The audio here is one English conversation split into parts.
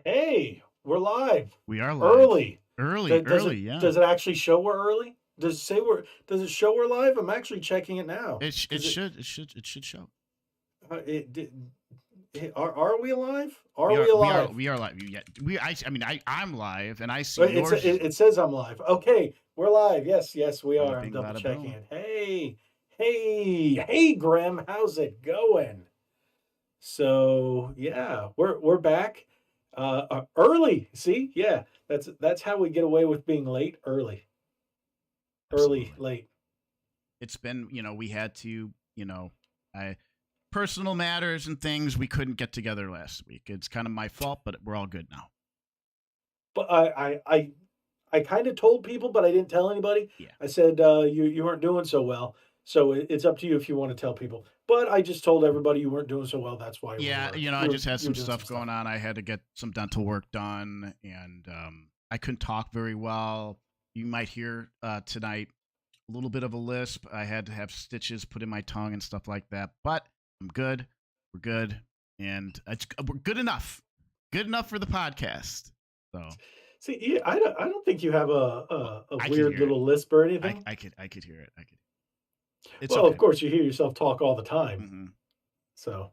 Hey, we're live. We are live. Early. Yeah. Does it actually show we're early? Does it say does it show we're live? I'm actually checking it now. It should show. Are we alive? Are we alive? We are live. I'm live and I see Wait, yours. it says I'm live. Okay, we're live. Yes, we are. I'm Bing, double bada, checking boom. it. Hey, Graham, how's it going? So yeah, we're back. Early. See, yeah, that's how we get away with being late. Early, Absolutely. late. It's been, we had to, personal matters and things, we couldn't get together last week. It's kind of my fault, but we're all good now. But I kind of told people, but I didn't tell anybody. Yeah. I said you weren't doing so well, so it's up to you if you want to tell people. But I just told everybody you weren't doing so well. That's why. Yeah, I just had some stuff going on. I had to get some dental work done, and I couldn't talk very well. You might hear tonight a little bit of a lisp. I had to have stitches put in my tongue and stuff like that. But I'm good. We're good, and we're good enough. Good enough for the podcast. So. See, yeah, I don't think you have a weird little lisp or anything. I could hear it. It's well, okay. Of course, you hear yourself talk all the time. Mm-hmm. So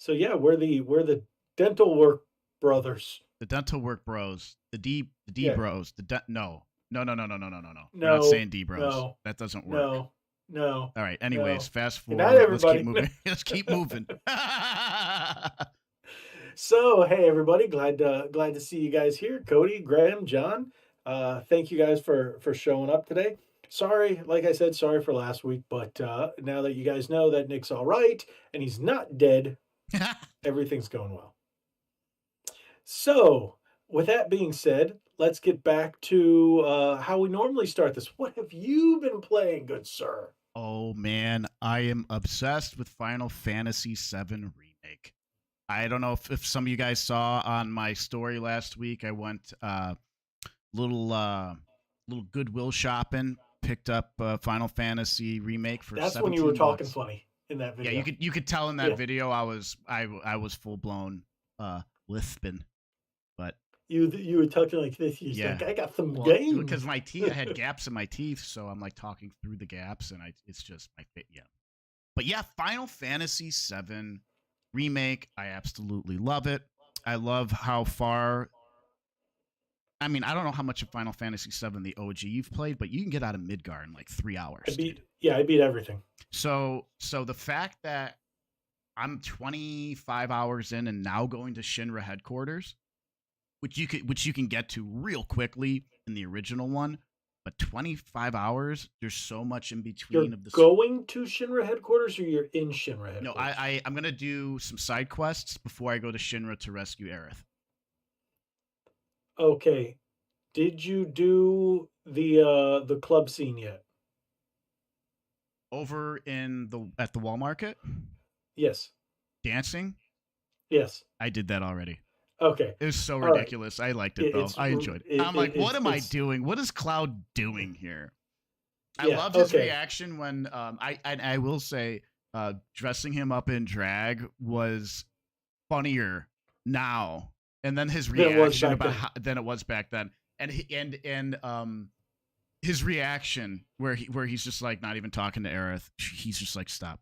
yeah, we're the dental work brothers. The dental work bros. The D bros. No. We're not saying D bros. No, that doesn't work. No. All right. Anyways, fast forward. Not everybody. Let's keep moving. So hey everybody, glad to see you guys here. Cody, Graham, John. Thank you guys for showing up today. Sorry, like I said, sorry for last week, but now that you guys know that Nick's all right and he's not dead, everything's going well. So, with that being said, let's get back to how we normally start this. What have you been playing, good sir? Oh man, I am obsessed with Final Fantasy VII Remake. I don't know if some of you guys saw on my story last week. I went little Goodwill shopping. Picked up Final Fantasy Remake for. That's when you were talking funny in that video. Yeah, you could tell in that video I was full blown lisping, but you were talking like this. You said, I got some games because my teeth I had gaps in my teeth, so I'm like talking through the gaps, and it's just my fit. Yeah, but yeah, Final Fantasy VII Remake. I absolutely love it. I love how far. I mean, I don't know how much of Final Fantasy VII, the OG, you've played, but you can get out of Midgar in like 3 hours. I beat everything. So the fact that I'm 25 hours in and now going to Shinra headquarters, which you can get to real quickly in the original one, but 25 hours, there's so much in between. You're going to Shinra headquarters, or you're in Shinra headquarters? No, I'm gonna do some side quests before I go to Shinra to rescue Aerith. Okay, did you do the club scene yet? Over at the wall market? Yes. Dancing? Yes. I did that already. Okay. It was so ridiculous. Right. I liked it though. I enjoyed it. I'm like, what am I doing? What is Cloud doing here? I loved his reaction when I will say dressing him up in drag was funnier now. And then his reaction than it was back then, and his reaction where he's just like not even talking to Aerith, he's just like stop,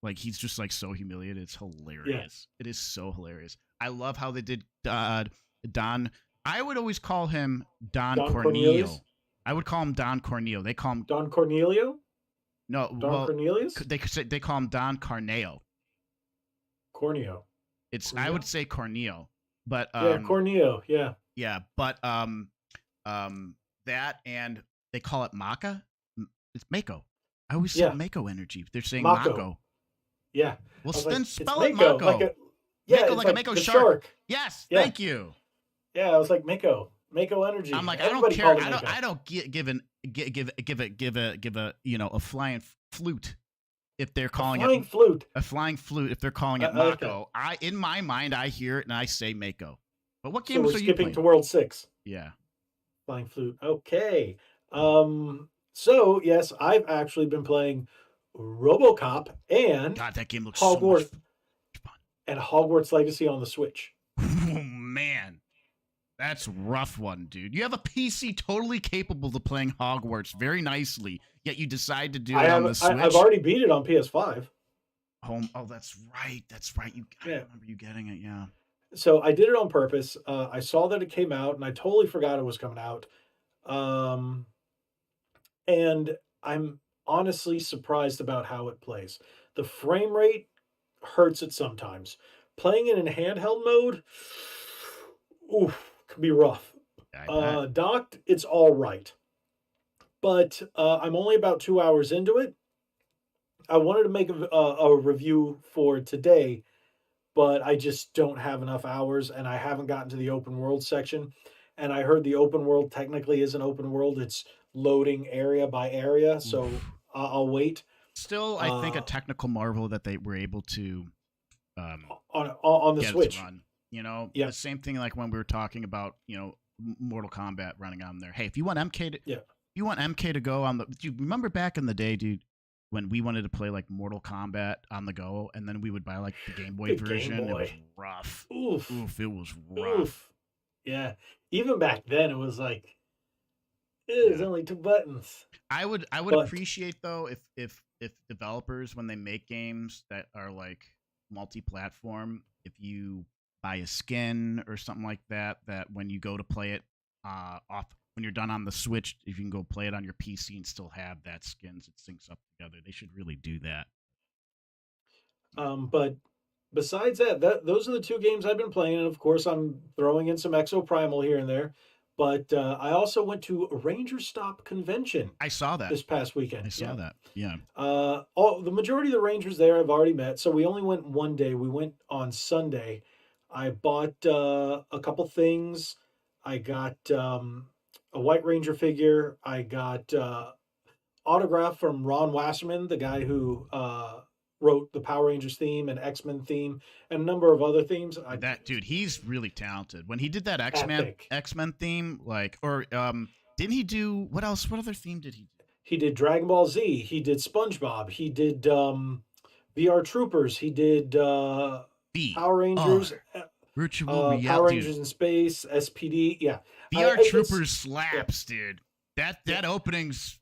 like he's just like so humiliated. It's hilarious. Yeah. It is so hilarious. I love how they did Don. I would always call him Don Cornelio. I would call him Don Cornelio. They call him Don Cornelio. No, Don Cornelius. They call him Don Corneo. Corneo. It's Corneo? I would say Corneo. But Corneo, yeah, but that, and they call it Maka. It's Mako. I always say Mako energy. They're saying Mako. Yeah. Well, then spell it Mako. Mako, like a Mako shark. Yes, thank you. Yeah, I was like Mako energy. I'm like, I don't care. I don't give an give a a flying flute if they're A calling it flying flute. a flying flute if they're calling it I like that. Mako. I in my mind I hear it and I say Mako. But what So we're games are you skipping playing? to World 6. Yeah. Flying flute. Okay. So yes, I've actually been playing RoboCop and God, that game looks so much Hogwarts fun. and Hogwarts Legacy on the Switch. Oh man. That's rough one, dude. You have a PC totally capable of playing Hogwarts very nicely, yet you decide to do I it on have the I've Switch. already beat it on PS5. Home. Oh, that's right. That's right. I Yeah. remember you getting it. Yeah. So I did it on purpose. I saw that it came out, and I totally forgot it was coming out. Um, and I'm honestly surprised about how it plays. The frame rate hurts it sometimes. Playing it in handheld mode, oof, can be rough. I bet. Docked, it's all right, but I'm only about 2 hours into it. I wanted to make a review for today, but I just don't have enough hours, and I haven't gotten to the open world section. And I heard the open world technically isn't open world; it's loading area by area. So Oof. I'll wait. Still, I think a Uh, technical marvel that they were able to um, on the get it to Switch. run. The Yep. same thing like when we were talking about Mortal Kombat running on there. Hey, if you want Yeah. MK to go on the, do you remember back in the day, dude, when we wanted to play like Mortal Kombat on the go, and then we would buy like the Game Boy The Game version? It was Boy. rough. Oof. Oof, it was rough. Oof. Yeah. Even back then, it was like it was Yeah. only two buttons. I would But appreciate though if developers, when they make games that are like multi-platform, if you buy a skin or something like that, that when you go to play it off when you're done on the Switch, if you can go play it on your PC and still have that skins, it syncs up together. They should really do that. but besides that those are the two games I've been playing, and of course I'm throwing in some Exo Primal here and there. But I also went to a Ranger Stop convention I saw that. this past I weekend. saw Yeah. that. Yeah. All the majority of the Rangers there I've already met, so we only went one day. We went on Sunday. I bought a couple things. I got a White Ranger figure. I got autograph from Ron Wasserman, the guy who wrote the Power Rangers theme and X Men theme and a number of other themes. That dude, he's really talented. When he did that Epic. X Men theme, like, or didn't he do what else? What other theme did he do? He did Dragon Ball Z. He did SpongeBob. He did VR Troopers. He did Power Rangers. Virtual Power reality, dude. Rangers in Space, SPD. Yeah, VR it's Troopers yeah, slaps, dude. That yeah. that opening's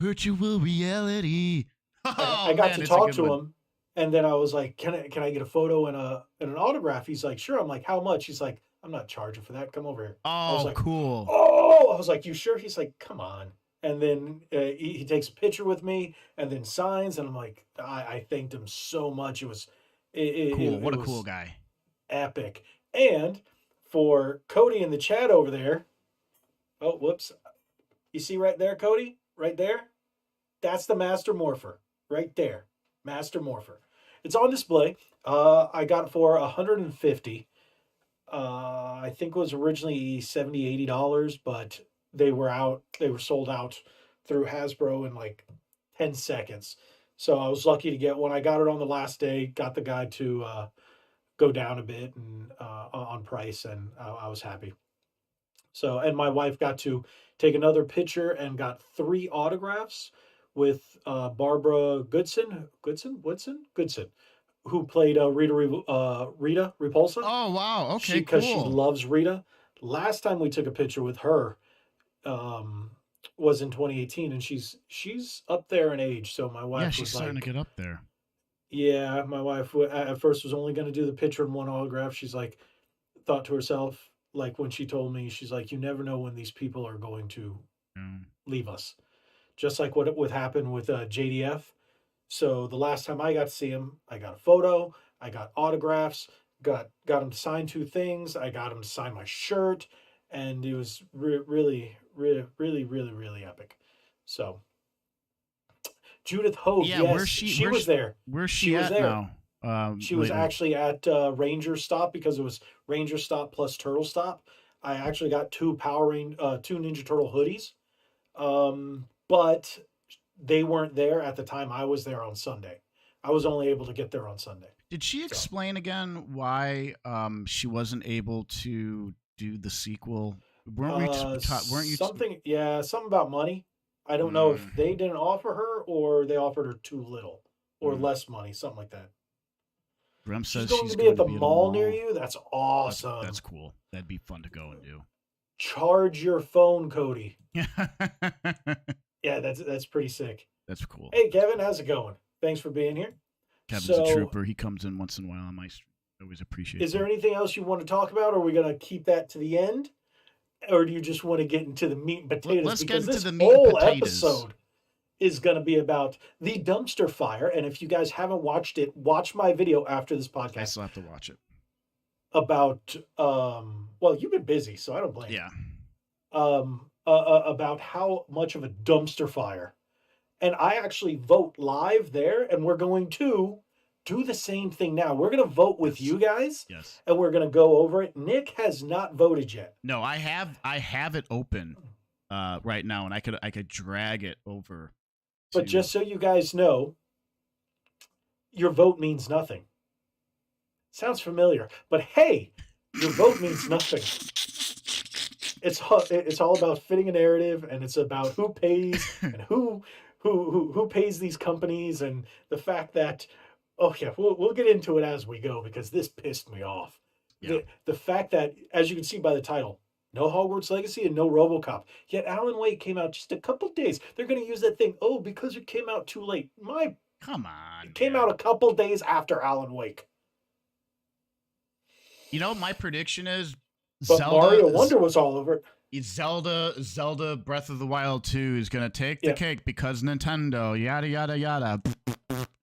virtual reality. I Oh got man, to it's a talk good to one. him, and then I was like, can I get a photo and an autograph?" He's like, "Sure." I'm like, "How much?" He's like, "I'm not charging for that. Come over here." I was Oh, like, cool. "Oh," I was like, "You sure?" He's like, "Come on." And then he takes a picture with me and then signs, and I'm like, I thanked him so much. Cool. It What a cool was guy. epic. And for Cody in the chat over there, oh whoops, you see right there, Cody, right there. That's the Master Morpher right there. Master Morpher. It's on display. I got it for 150. I think it was originally 70, $80, but they were out. They were sold out through Hasbro in like 10 seconds. So I was lucky to get one. I got it on the last day. Got the guy to go down a bit and on price, and I was happy. So, and my wife got to take another picture and got three autographs with Barbara Goodson, who played Rita Repulsa. Oh wow. She Okay. because she Cool. loves Rita. Last time we took a picture with her um, was in 2018, and she's up there in age. So my Yeah, wife she's was starting to like, get up there. "Yeah." My wife at first was only going to do the picture and one autograph. She's like, thought to herself, like when she told me, she's like, "You never know when these people are going to Mm. leave us." Just like what would happen with JDF. So the last time I got to see him, I got a photo, I got autographs, got him to sign two things, I got him to sign my shirt, and it was really epic. So Judith Hogue, Yeah. yes, she was there. Where's She she was at there. now? She was Lately. actually at Ranger Stop because it was Ranger Stop plus Turtle Stop. I actually got two Ninja Turtle hoodies But they weren't there at the time I was there on Sunday. I was only able to get there on Sunday. Did she So explain again why she wasn't able to do the sequel? Weren't you? something, yeah, something about money. I don't know if Mm, they didn't offer her or they offered her too little or mm. less money, something like that. Graham She's says going she's to be at going to the be at a mall near mall. you. That's That's awesome. cool. That'd be fun to go and do. Charge your phone, Cody. That's Yeah, that's pretty sick. cool. Hey, Kevin, how's it going? Thanks for being here. Kevin's a So, trooper. He comes in once in a while on my stream. I always appreciate is there that. anything else you want to talk about, or are we going to keep that to the end? Or do you just want to get into the meat and potatoes? Let's get Because into this the meat and whole potatoes. episode is going to be about the dumpster fire. And if you guys haven't watched it, watch my video after this I podcast still have to watch it. about, well, you've been busy, so I don't blame Yeah. you. About how much of a dumpster fire. And I actually vote live there, and we're going to do the same thing now. We're going to vote with Yes. you guys, Yes. and we're going to go over it. Nick has not voted yet. No, I have it open right now, and I could drag it over. But just so you guys know, your vote means nothing. Sounds familiar, but hey, your vote means nothing. It's all about fitting a narrative, and it's about who pays and who pays these companies, and the fact that, oh yeah, we'll get into it as we go because this pissed me off. Yeah. The fact that, as you can see by the title, no Hogwarts Legacy and no RoboCop. Yet Alan Wake came out just a couple days. They're going to use that thing. Oh, because it came out too late. Come on. It came out a couple days after Alan Wake. You know, my prediction is But Mario Wonder was all over it. Zelda Breath of the Wild 2 is going to take the cake because Nintendo, yada, yada, yada.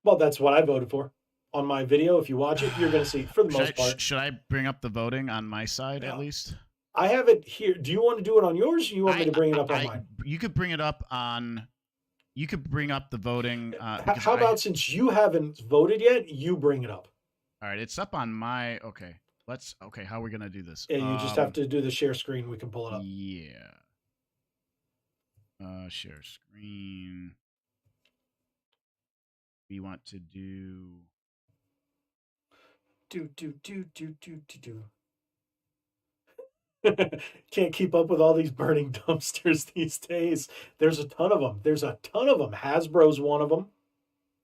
Well, that's what I voted for. On my video, if you watch it, you're going to see, for the most part. Should I bring up the voting on my side at least? I have it here. Do you want to do it on yours, or you want me to bring it up on mine? You could bring it up on... You could bring up the voting. How about, since you haven't voted yet, you bring it up? All right, it's up on my... Okay. Okay, how are we gonna do this? Yeah, you just have to do the share screen. We can pull it up. Yeah. Share screen. We want to do. Can't keep up with all these burning dumpsters these days. There's a ton of them. Hasbro's one of them.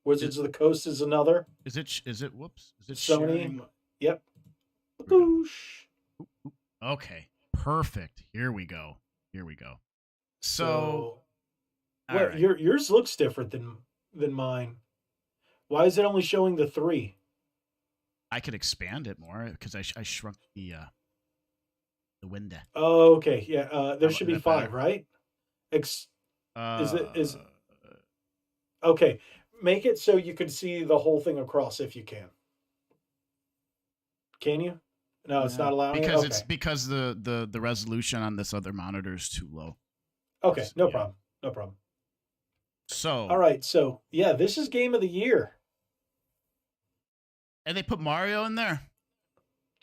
Wizards of the Coast is another. Is it? Whoops. Is it Sony? Sharing? Yep. Boosh. Okay. Perfect. Here we go. So right. Yours looks different than mine. Why is it only showing the 3? I could expand it more because I shrunk the window. Oh, okay. Yeah. There should be 5, better? Right? Is okay. Make it so you can see the whole thing across if you can. Can you? No, it's not allowing because it? It's because the resolution on this other monitor is too low. Okay, no problem. So all right, so yeah, this is game of the year. And they put Mario in there.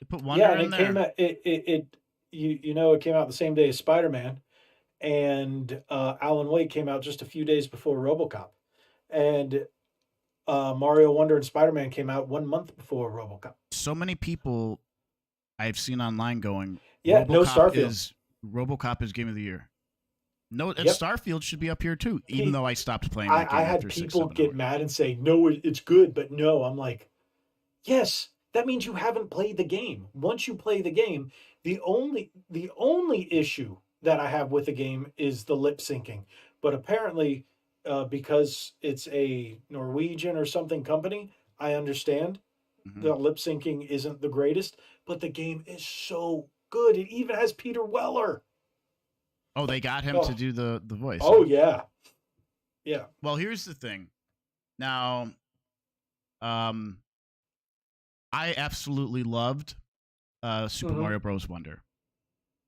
They put Wonder in there. Yeah, and it came out the same day as Spider-Man, and Alan Wake came out just a few days before RoboCop, and Mario Wonder and Spider-Man came out 1 month before RoboCop. So many people I've seen online going, yeah, RoboCop no Starfield. RoboCop is game of the year. No, Starfield should be up here too, even though I stopped playing that game. I had people get mad and say, no, it's good, but no. I'm like, yes, that means you haven't played the game. Once you play the game, the only issue that I have with the game is the lip syncing. But apparently, because it's a Norwegian or something company, I understand the lip syncing isn't the greatest, but the game is so good. It even has Peter Weller. Oh, they got him to do the voice. Oh, yeah. Yeah. Well, here's the thing. Now, I absolutely loved Super Mario Bros. Wonder.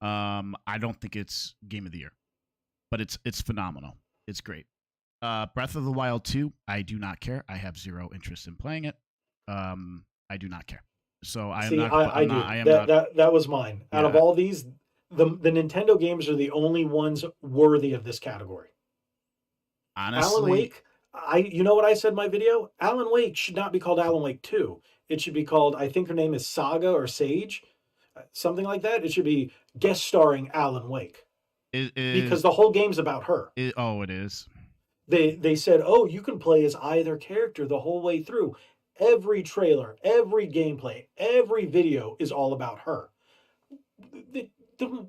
I don't think it's game of the year, but it's phenomenal. It's great. Breath of the Wild 2, I do not care. I have zero interest in playing it. I do not care. So I am not. That was mine. Out of all these, the Nintendo games are the only ones worthy of this category. Alan Honestly, Wake, you know what I said in my video? Alan Wake should not be called Alan Wake 2. It should be called, I think her name is Saga or Sage, something like that. It should be guest starring Alan Wake because is the whole game's about her. oh, it is. They said, "Oh, you can play as either character the whole way through." Every trailer, every gameplay, every video is all about her.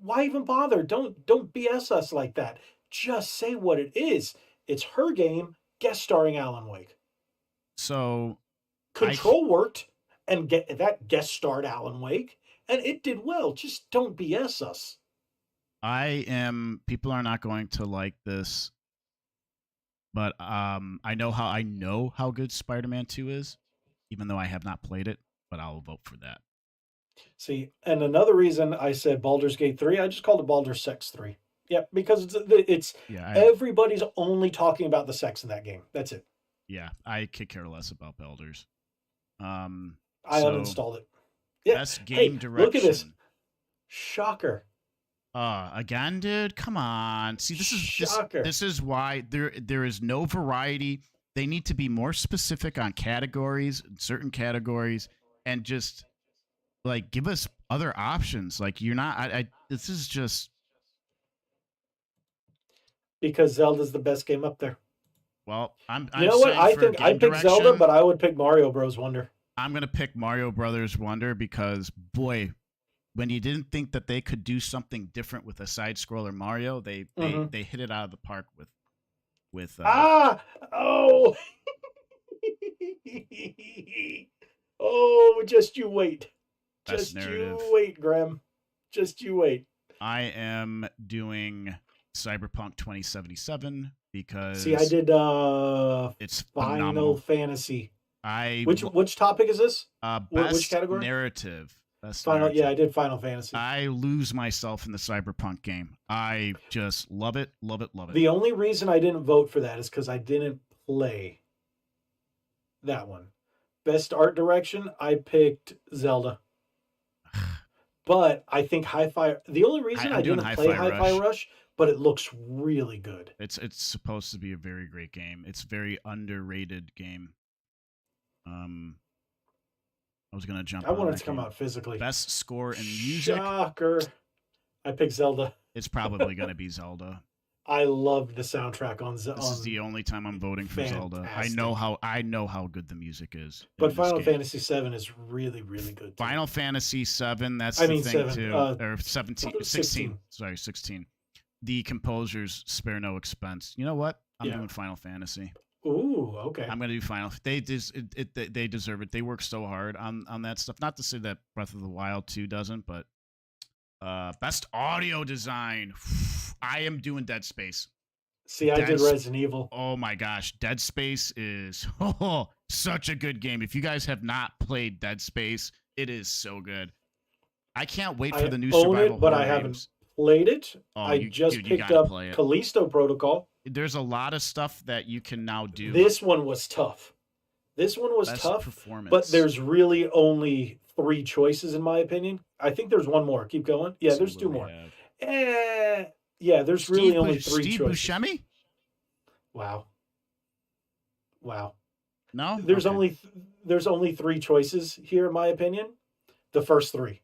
Why even bother? Don't BS us like that. Just say what it is. It's her game, guest starring Alan Wake. So I Control worked, and get that guest starred Alan Wake, and it did well. Just don't BS us. I am. People are not going to like this, but I know how good Spider-Man 2 is, even though I have not played it. But I'll vote for that. See, and another reason I said Baldur's Gate 3, I just called it Baldur's Sex 3. Yeah, because it's Yeah, everybody's only talking about the sex in that game. That's it. I could care less about Belders. I So uninstalled it. Yeah. best game Hey, look at this. direction. Shocker. Again, dude, come on. See, Shocker. this is why there is no variety. They need to be more specific on categories, certain categories, and just like give us other options. Like you're not. This is just. Because Zelda's the best game up there. Well, You I'm know what? saying I for think I game picked Zelda, direction, but I would pick Mario Bros. Wonder. I'm gonna pick Mario Brothers Wonder because boy, when you didn't think that they could do something different with a side scroller Mario, they hit it out of the park with Ah! Oh! Oh, just you wait. best Just you narrative. wait, Graham. Just you wait. I am doing Cyberpunk 2077 See, I because did it's Final phenomenal. Fantasy. I Which topic is this? Which best category? narrative. Best Final. Yeah, narrative. I did Final Fantasy. I lose myself in the Cyberpunk game. I just love it, love it, love it. The only reason I didn't vote for that is because I didn't play that one. Best art direction, I picked Zelda. But I think Hi-Fi. The only reason I I'm doing didn't play Hi-Fi Hi-Fi Rush. Rush, but it looks really good. It's supposed to be a very great game. It's a very underrated game. I was gonna jump I on wanted that to come game. out physically. Best score in music. Shocker! I picked Zelda. It's probably gonna be Zelda. I loved the soundtrack on Zelda. This is the only time I'm voting for Zelda. I know how good the music is. But Final Fantasy VII is really, really good. Too. Final Fantasy VII. That's the thing 7, too. Or 17, 16. Sorry, 16. The composers spare no expense. You know what? I'm doing Final Fantasy. Ooh, okay. I'm gonna do Final. They deserve it. They work so hard on that stuff. Not to say that Breath of the Wild 2 doesn't, but best audio design. I am doing Dead Space. See, I did Resident Evil. Oh my gosh, Dead Space is such a good game. If you guys have not played Dead Space, it is so good. I can't wait for the new survival but horror I haven't games. played it. Oh, I just picked up Callisto Protocol. There's a lot of stuff that you can now do. This one was tough. Best tough, performance. But there's really only 3 choices in my opinion. I think there's one more. Keep going. Yeah, there's 2 more. Yeah, there's really only 3 choices. Steve Buscemi? Wow. No? There's only 3 choices here in my opinion. The first 3.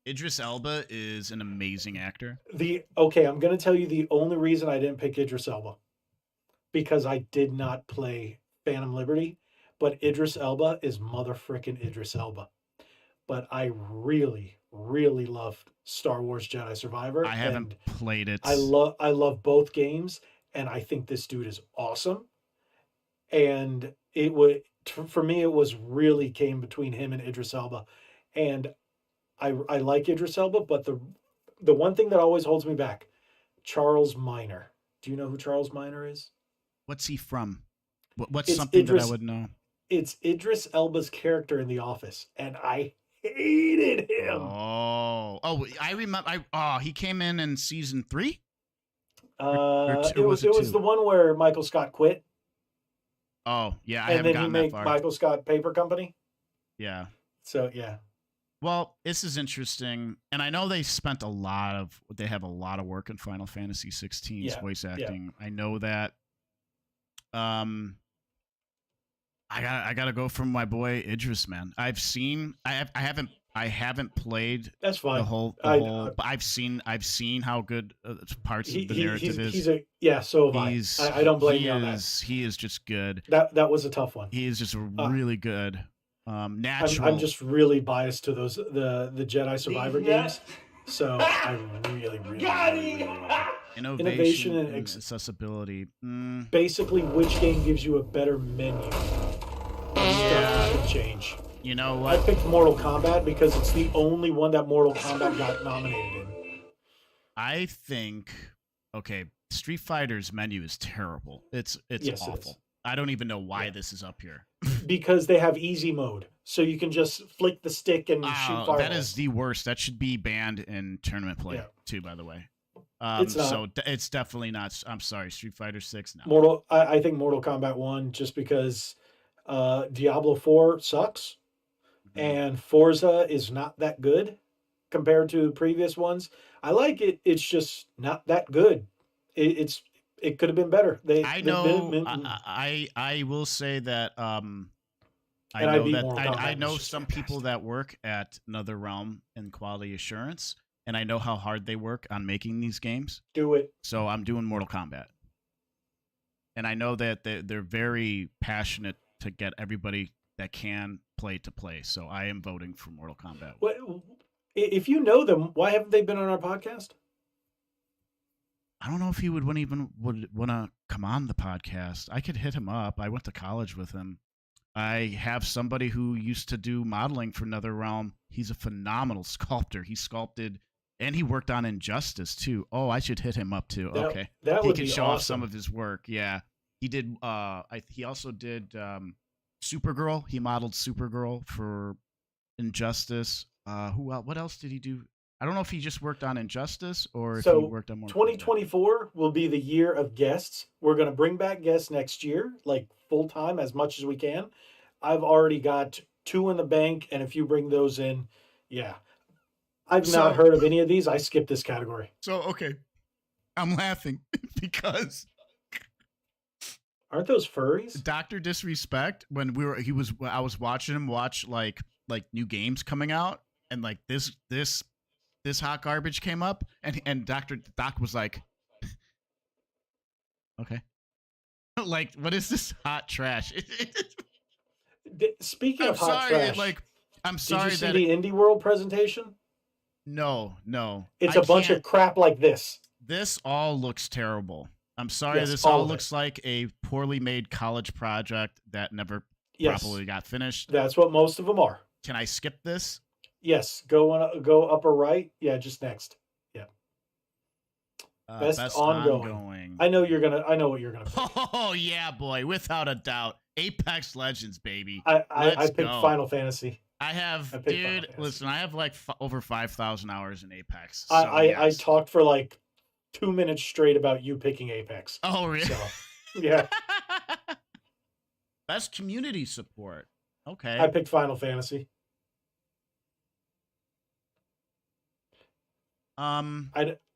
Idris Elba is an amazing actor. I'm going to tell you the only reason I didn't pick Idris Elba. Because I did not play Phantom Liberty, but Idris Elba is motherfrickin' Idris Elba. But I really, really loved Star Wars Jedi Survivor. I haven't played it. I love both games, and I think this dude is awesome. And for me, it was really came between him and Idris Elba. And I like Idris Elba, but the one thing that always holds me back, Charles Minor. Do you know who Charles Minor is? What's he from? What's something that I would know? It's Idris Elba's character in The Office, and I hated him. Oh, I remember. He came in season 3. It was the one where Michael Scott quit. Oh yeah, I haven't gotten that far. Michael Scott Paper Company. Yeah. So yeah. Well, this is interesting, and I know they have a lot of work in Final Fantasy 16's voice acting. I know that. Um, I gotta go from my boy Idris, man. I haven't played That's the fine. whole. But I've seen how good parts of the narrative is. He's a yeah. So have I. He's I don't blame he you on that. he is just good. That was a tough one. He is just Uh, really good. I'm Natural just really biased to those the Jedi Survivor games. So I really like it. Innovation innovation and and accessibility. basically which game gives you a better menu. Stuff Yeah, can change. you know I what? picked Mortal Kombat because it's the only one that Mortal Kombat got nominated in. I think okay, Street Fighter's menu is terrible. It's Yes, it is. awful. I don't even know why Yeah. this is up here. Because they have easy mode, so you can just flick the stick and shoot Oh, fireballs. that is the worst. That should be banned in tournament play Yeah. too. By the way, It's not. so it's definitely not. I'm sorry, Street Fighter 6. No. I think Mortal Kombat 1 just because Diablo 4 sucks Mhm. and Forza is not that good compared to previous ones. I like it. It's just not that good. It could have been better. I know. I will say that. I And I know beat that Mortal Kombat. I It was know just some people fantastic. that work at Another Realm in quality assurance, and I know how hard they work on making these games. Do it. So I'm doing Mortal Kombat, and I know that they're very passionate to get everybody that can play to play. So I am voting for Mortal Kombat. What if you know them? Why haven't they been on our podcast? I don't know if he would would want to come on the podcast. I could hit him up. I went to college with him. I have somebody who used to do modeling for Another Realm. He's a phenomenal sculptor. He sculpted and he worked on Injustice too. Oh, I should hit him up too. Okay. That He would can be show off some awesome. of his work. Yeah. He did he also did Supergirl. He modeled Supergirl for Injustice. What else did he do? I don't know if he just worked on Injustice or if he So worked on Mortal Kombat. 2024 will be the year of guests. We're going to bring back guests next year, like full time as much as we can. I've already got two in the bank, and if you bring those in, yeah. I've not So heard of any of these. I skipped this category. okay. I'm laughing because Aren't those furries? Doctor Disrespect, when I was watching him watch like new games coming out, and like this hot garbage came up, and Doc was like, okay, like what is this hot trash? Speaking I'm of hot sorry, trash, I'm did you sorry see that the Indie World presentation? no, It's I a bunch can't. of crap like this. This all looks terrible. I'm sorry, Yes, this all all of it. looks like a poorly made college project that never Yes, properly got finished. that's what most of them are. Can I skip this? Yes, go upper right. Yeah, just next. Yeah, best Best ongoing. ongoing. I know what you're gonna pick. Oh yeah, boy, without a doubt, Apex Legends, baby. I Let's picked go. Final Fantasy. I have, I picked Final dude. Fantasy. Listen, I have like over 5,000 hours in Apex. So I yes. talked for like 2 minutes straight about you picking Apex. Oh really? So yeah, Best community support. I Okay. picked Final Fantasy. Um.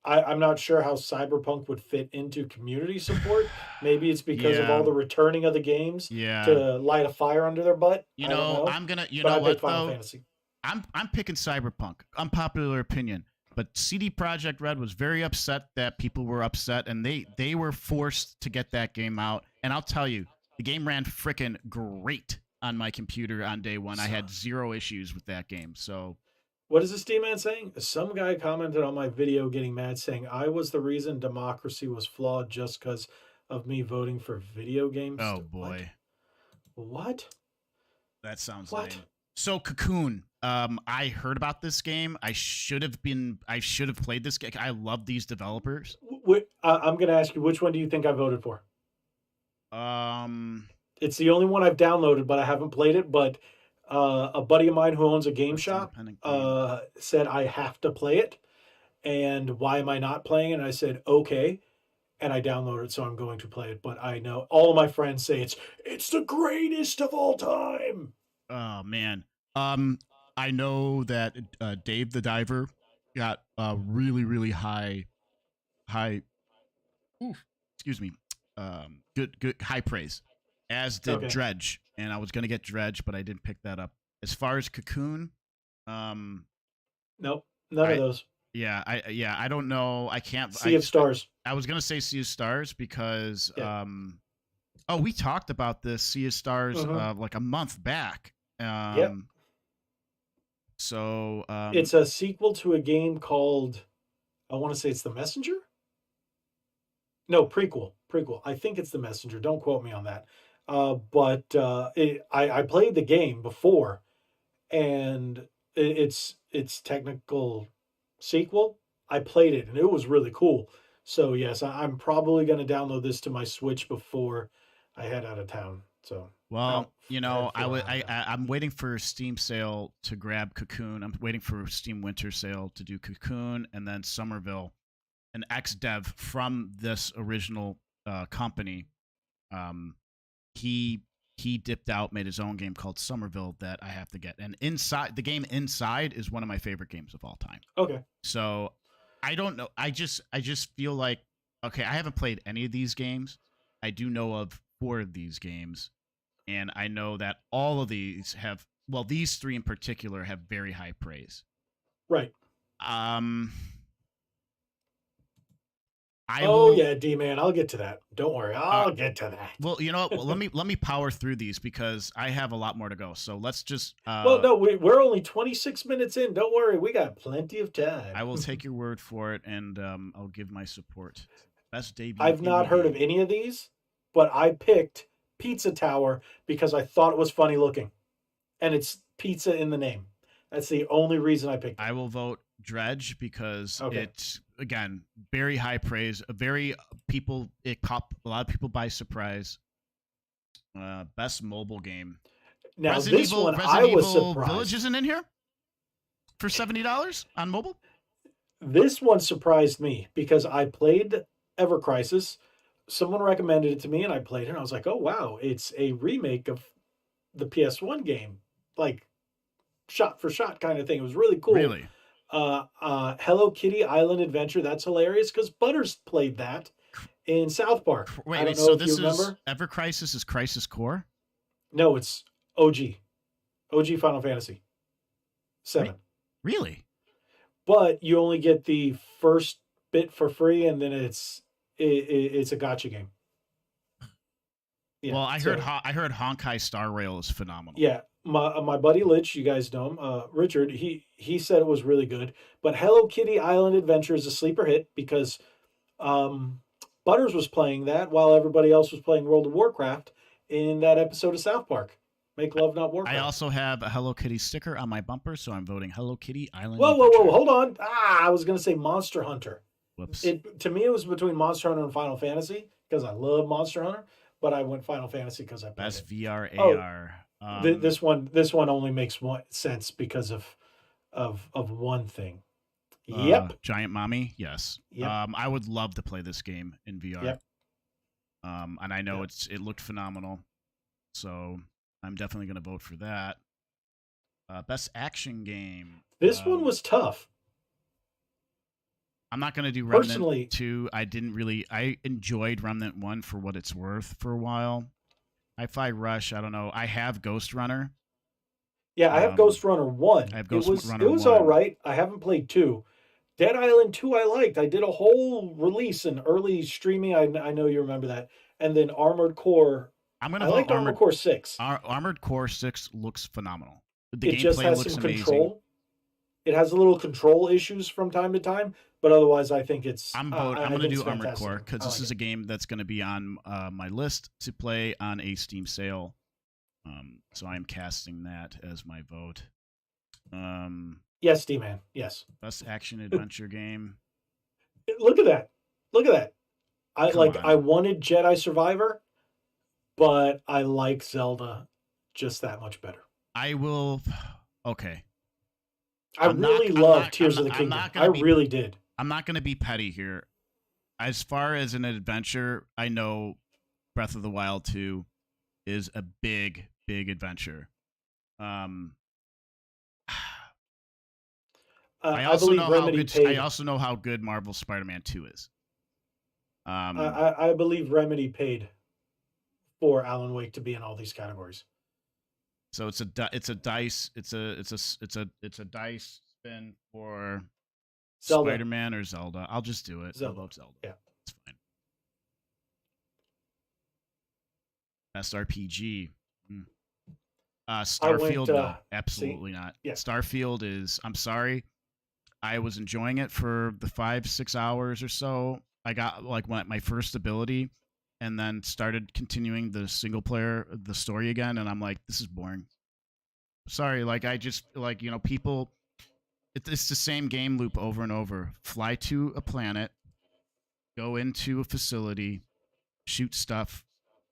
I'm not sure how Cyberpunk would fit into community support. Maybe it's because of all Yeah. the returning of the games Yeah. to light a fire under their butt. You I don't know, know. I'm gonna. You But know I picked what Final though? Fantasy. I'm picking Cyberpunk. Unpopular opinion, but CD Projekt Red was very upset that people were upset, and they were forced to get that game out. And I'll tell you, the game ran frickin' great on my computer on day one. I had zero issues with that game. So What is this D-Man saying? Some guy commented on my video getting mad saying I was the reason democracy was flawed just because of me voting for video games. oh boy, What? that sounds What? lame. So Cocoon, I heard about this game. I should have played this game. I love these developers. I'm going to ask you, which one do you think I voted for? Um, It's the only one I've downloaded, but I haven't played it. But a buddy of mine who owns a game First shop independent game. said I have to play it. And why am I not playing it? And I said, okay. And I downloaded it, so I'm going to play it. But I know all of my friends say it's the greatest of all time. Oh man. I know that Dave the Diver got really high. Oof, excuse me. good high praise, as did Okay. Dredge, and I was gonna get Dredge, but I didn't pick that up. As far as Cocoon, um, Nope. None of I those. I don't know. I can't. Sea of Stars. I was gonna say Sea of Stars because Yeah. oh, we talked about this Sea of Stars Mm-hmm. like a month back. Yep. Um, so It's a sequel to a game called, I want to say it's The Messenger? No, prequel. Prequel. I think it's The Messenger. Don't quote me on that. I played the game before, and it's technical sequel. I played it, and it was really cool. So yes, I'm probably going to download this to my Switch before I head out of town. So well, head I flying would out of town. I'm waiting for Steam sale to grab Cocoon. I'm waiting for Steam Winter sale to do Cocoon, and then Somerville, an ex dev from this original company. Um, he he dipped out, made his own game called Somerville that I have to get. And inside the game inside is one of my favorite games of all time. Okay. So I don't know. I just feel like okay, I haven't played any of these games. I do know of 4 of these games, and I know that all of these have well, these 3 in particular have very high praise. Right. Um I Oh will yeah, D man, I'll get to that. Don't worry, uh, I'll get to that. well, you know what? Well, let me power through these because I have a lot more to go. So let's just Well, no, we're only 26 minutes in. Don't worry, we got plenty of I time. will take your word for it, and I'll give my support. Best debut I've not indie heard of game. any of these, but I picked Pizza Tower because I thought it was funny looking, and it's pizza in the name. That's the only reason I picked it. I will vote Dredge because Okay. it's again very high praise. A very people it caught a lot of people by surprise. Best mobile game. Now this one I was Village surprised. isn't in here for $70 on mobile. This one surprised me because I played Ever Crisis. Someone recommended it to me, and I played it. And I was like, "Oh wow, it's a remake of the PS1 game, like shot for shot kind of thing." It was really cool. Really? Hello Kitty Island Adventure. That's hilarious because Butters played that in South Park. I Wait. don't know So if you this is remember. Ever Crisis is Crisis Core? No, it's OG, OG Final Fantasy Re- 7. really? But you only get the first bit for free, and then it's a gotcha game. Yeah. Well, So I heard Honkai Star Rail is phenomenal. yeah, my buddy Lich, you guys know him, Richard. He said it was really good. But Hello Kitty Island Adventure is a sleeper hit because um, Butters was playing that while everybody else was playing World of Warcraft in that episode of South Park. Make love, not I Warcraft. also have a Hello Kitty sticker on my bumper, so I'm voting Hello Kitty Island Whoa, whoa, whoa! Adventure. Hold on. I was gonna say Monster Hunter. Whoops. It to me it was between Monster Hunter and Final Fantasy because I love Monster Hunter, but I went Final Fantasy because I played Best it. VR Oh, AR. this one only makes one sense because of one thing. Yep, Giant Mommy. Yes. yep, I would love to play this game in VR. yep, And I know yep. it looked phenomenal, so I'm definitely gonna vote for that. Best action game. This one was tough. I'm not gonna do Remnant Personally, 2. I enjoyed Remnant 1 for what it's worth for a while. Hi-Fi Rush. I don't know. I have Ghost Runner. yeah, I have Um, Ghost Runner one. I have It Ghost was it Runner was all 1. right. I haven't played two. Dead Island 2 I liked. I did a whole release and early streaming. I know you remember that. And then Armored Core. I'm gonna I vote liked Armored Core 6. Armored Core 6 looks phenomenal. The It just gameplay has looks some amazing. control. It has a little control issues from time to time, but otherwise I think it's I'm I gonna think do it's Armored fantastic. Core because I this like is it. a game that's gonna be on my list to play on a Steam sale. So I'm casting that as my vote. Um, Yes, D-Man. Yes. best action adventure game. Look at that. Look at that. Come I on. wanted Jedi Survivor, but I like Zelda just that much better. I will. Okay. I really love Tears of the I'm Kingdom. not I gonna be. really did. I'm not gonna be petty here. As far as an adventure, I know Breath of the Wild 2 is a big adventure. Um, I believe Remedy I paid. also know how good Marvel Spider-Man 2 is. Um, I believe Remedy paid. for Alan Wake to be in all these categories. So it's a dice spin for Zelda. Spider-Man or Zelda. I'll just do it. Zelda. I'll vote Zelda. Yeah. It's fine. Best RPG. Starfield, no, absolutely not. Yeah. Starfield is, I'm sorry. I was enjoying it for the 5-6 hours or so. I got like my first ability and then started continuing the single player, the story again. And I'm like, this is boring. Sorry. Like, I just like, people, it's the same game loop over and over. Fly to a planet, go into a facility, shoot stuff,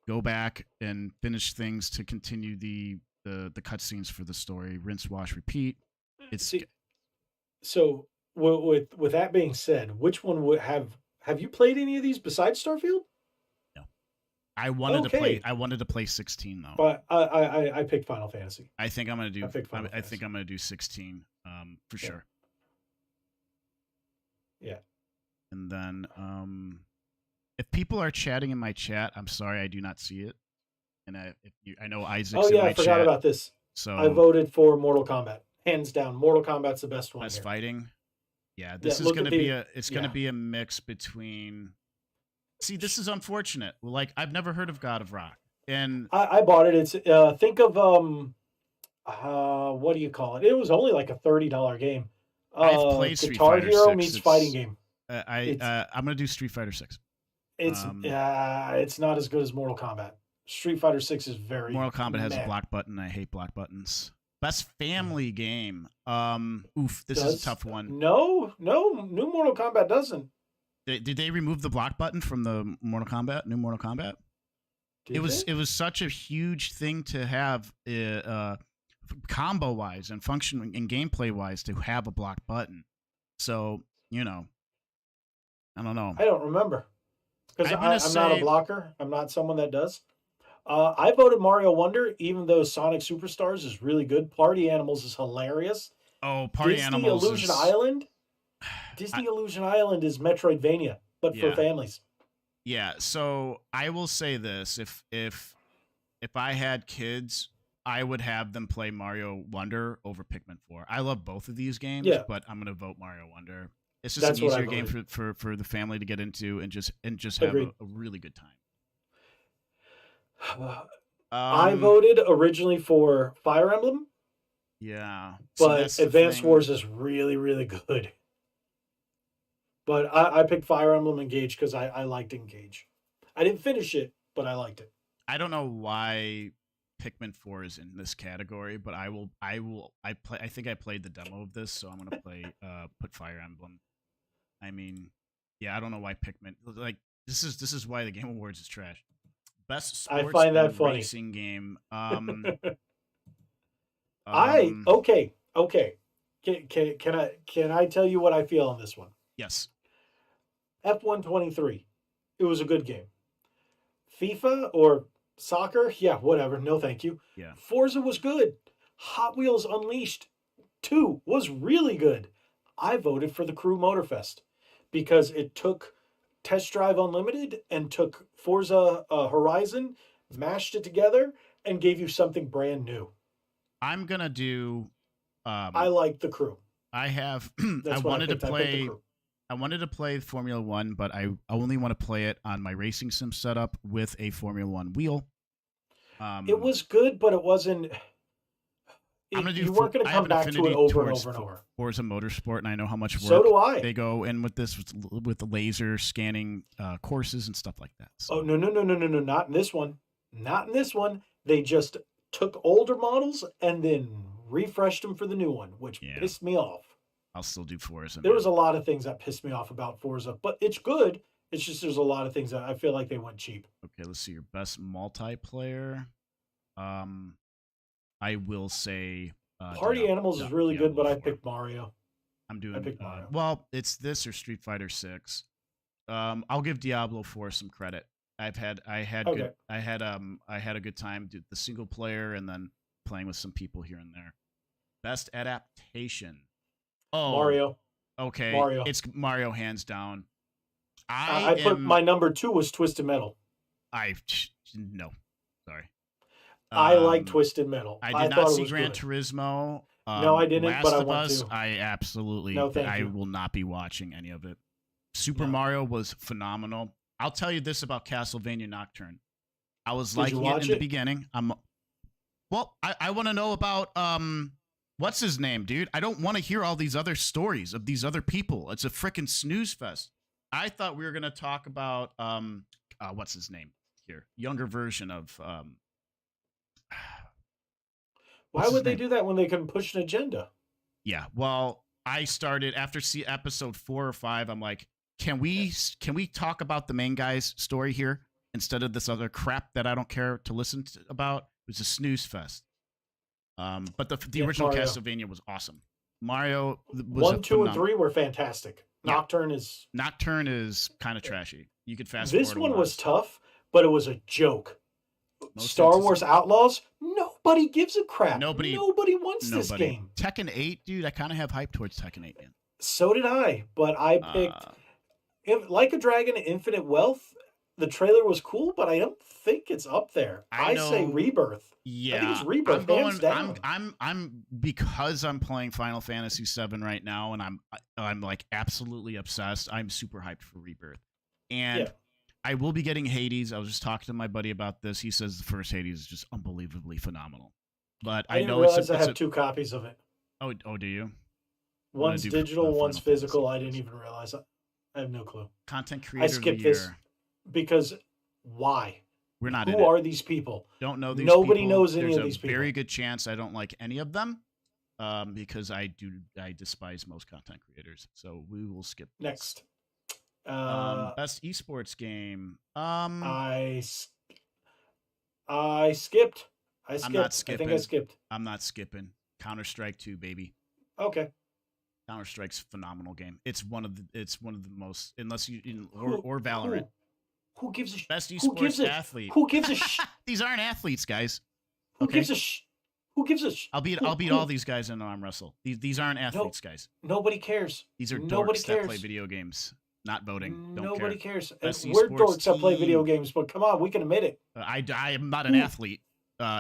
go back and finish things to continue the cutscenes for the story. Rinse, wash, repeat. So with that being said, which one would have you played any of these besides Starfield? No, I wanted to play. I wanted to play 16 though. But I picked Final Fantasy. I think I'm gonna do. I think I'm gonna do 16. For sure. Yeah. And then if people are chatting in my chat, I'm sorry I do not see it. And I know Isaac's in my chat. I forgot about this. So I voted for Mortal Kombat. Hands down, Mortal Kombat's the best one. Best fighting. Yeah, this is going to be going to be a mix between. See, this is unfortunate. Like, I've never heard of God of Rock, and I bought it. It's think of what do you call it? It was only like a $30 game. I've played Street Guitar Fighter Hero 6. meets fighting game. I'm going to do Street Fighter 6. It's not as good as Mortal Kombat. Street Fighter 6 is very. Mortal Kombat has a block button. I hate block buttons. Best family game. This is a tough one. No, new Mortal Kombat doesn't. Did they remove the block button from the new Mortal Kombat? It was such a huge thing to have, combo wise and function and gameplay wise, to have a block button. So I don't know. I don't remember because I'm not a blocker. I'm not someone that does. I voted Mario Wonder, even though Sonic Superstars is really good. Party Animals is hilarious. Oh, Party Animals! Illusion Island. Disney Illusion Island is Metroidvania, but for families. Yeah. So I will say this: if I had kids, I would have them play Mario Wonder over Pikmin 4. I love both of these games, but I'm going to vote Mario Wonder. It's just an easier game for the family to get into and just have a really good time. I voted originally for Fire Emblem. Yeah. But Advanced Wars is really, really good. But I picked Fire Emblem Engage because I liked Engage. I didn't finish it, but I liked it. I don't know why Pikmin 4 is in this category, but I think I played the demo of this, so I'm gonna put Fire Emblem. I mean, yeah, I don't know why Pikmin, like, this is why the Game Awards is trash. Best sports I find that funny. Racing game. Okay. Can I tell you what I feel on this one? Yes. F123. It was a good game. FIFA or soccer? Yeah, whatever. No, thank you. Yeah. Forza was good. Hot Wheels Unleashed 2 was really good. I voted for the Crew Motorfest because it took Test Drive Unlimited and took Forza Horizon, mashed it together, and gave you something brand new. I'm gonna do. I like the Crew. I have. I wanted to play Formula One, but I only want to play it on my racing sim setup with a Formula One wheel. It was good, but it wasn't. You weren't going to come back to it over and over and over. Forza Motorsport, and I know how much work so do I. They go in with this with the laser scanning courses and stuff like that. So. Oh no! Not in this one. Not in this one. They just took older models and then refreshed them for the new one, which pissed me off. I'll still do Forza. There was a lot of things that pissed me off about Forza, but it's good. It's just there's a lot of things that I feel like they went cheap. Okay, let's see your best multiplayer. I will say Party Animals is really good, but I picked Mario. I picked Mario. Well, it's this or Street Fighter 6. I'll give Diablo 4 some credit. I had a good time. Did the single player and then playing with some people here and there. Best adaptation. Oh, Mario. Okay, Mario. It's Mario hands down. I put my number 2 was Twisted Metal. No. Sorry. I like Twisted Metal. I I did not thought it see was Gran good. Turismo. No, I didn't, but Last I of want Us, to. I absolutely, No, thank I you. will not be watching any of it. Super No. Mario was phenomenal. I'll tell you this about Castlevania Nocturne. I was Did you liking it watch in the it? beginning. I want to know about what's his name, dude? I don't want to hear all these other stories of these other people. It's a freaking snooze fest. I thought we were gonna talk about what's his name here? Younger version of Why what's his would they name? do that when they can push an agenda? Yeah. Well, I started after see episode 4 or 5. I'm like, can we talk about the main guy's story here instead of this other crap that I don't care to listen to about? It was a snooze fest. But the Yeah, original Mario. Castlevania was awesome. Mario was a 1, 2, and phenomenal. 3 were fantastic. Yeah, Nocturne is. Nocturne is kind of trashy. You could fast This forward a one lot. was tough, but it was a joke. Most Star Wars Outlaws. Nobody gives a crap. Nobody wants this Nobody. game. Tekken 8, dude. I kind of have hype towards Tekken 8, man. So did I, but I picked Like a Dragon Infinite Wealth. The trailer was cool, but I don't think it's up there. I say Rebirth. Yeah, I think it's Rebirth. Hands down. I'm because I'm playing Final Fantasy VII right now, and I'm like absolutely obsessed. I'm super hyped for Rebirth, and Yeah. I will be getting Hades. I was just talking to my buddy about this. He says the first Hades is just unbelievably phenomenal. But I know didn't realize I have 2 copies of it. Oh, do you? One's do digital, one's Final physical. I Fantasy didn't even realize. I have no clue. Content I creator of the skipped year. this because why? We're not in Who it. are these people? Don't know these Nobody people. knows any There's of these people. There's a very good chance I don't like any of them, because I despise most content creators. So we will skip this. Next. Best esports game. I skipped. I'm not skipping. I think I skipped. I'm not skipping. Counter-Strike 2, baby. Okay. Counter-Strike's a phenomenal game. It's one of the most, unless you or Valorant. Who gives a sh- Best who gives esports a, athlete. Who gives a sh- These aren't athletes, guys. Who Okay? gives a sh- Who gives a sh- I'll beat all these guys in an arm wrestle. These aren't athletes, guys. Nobody cares. These are Nobody dorks cares. that play video games. Not voting. Don't Nobody care. cares. Best We're esports dorks that play video team. games, but come on, we can admit it. I am not an athlete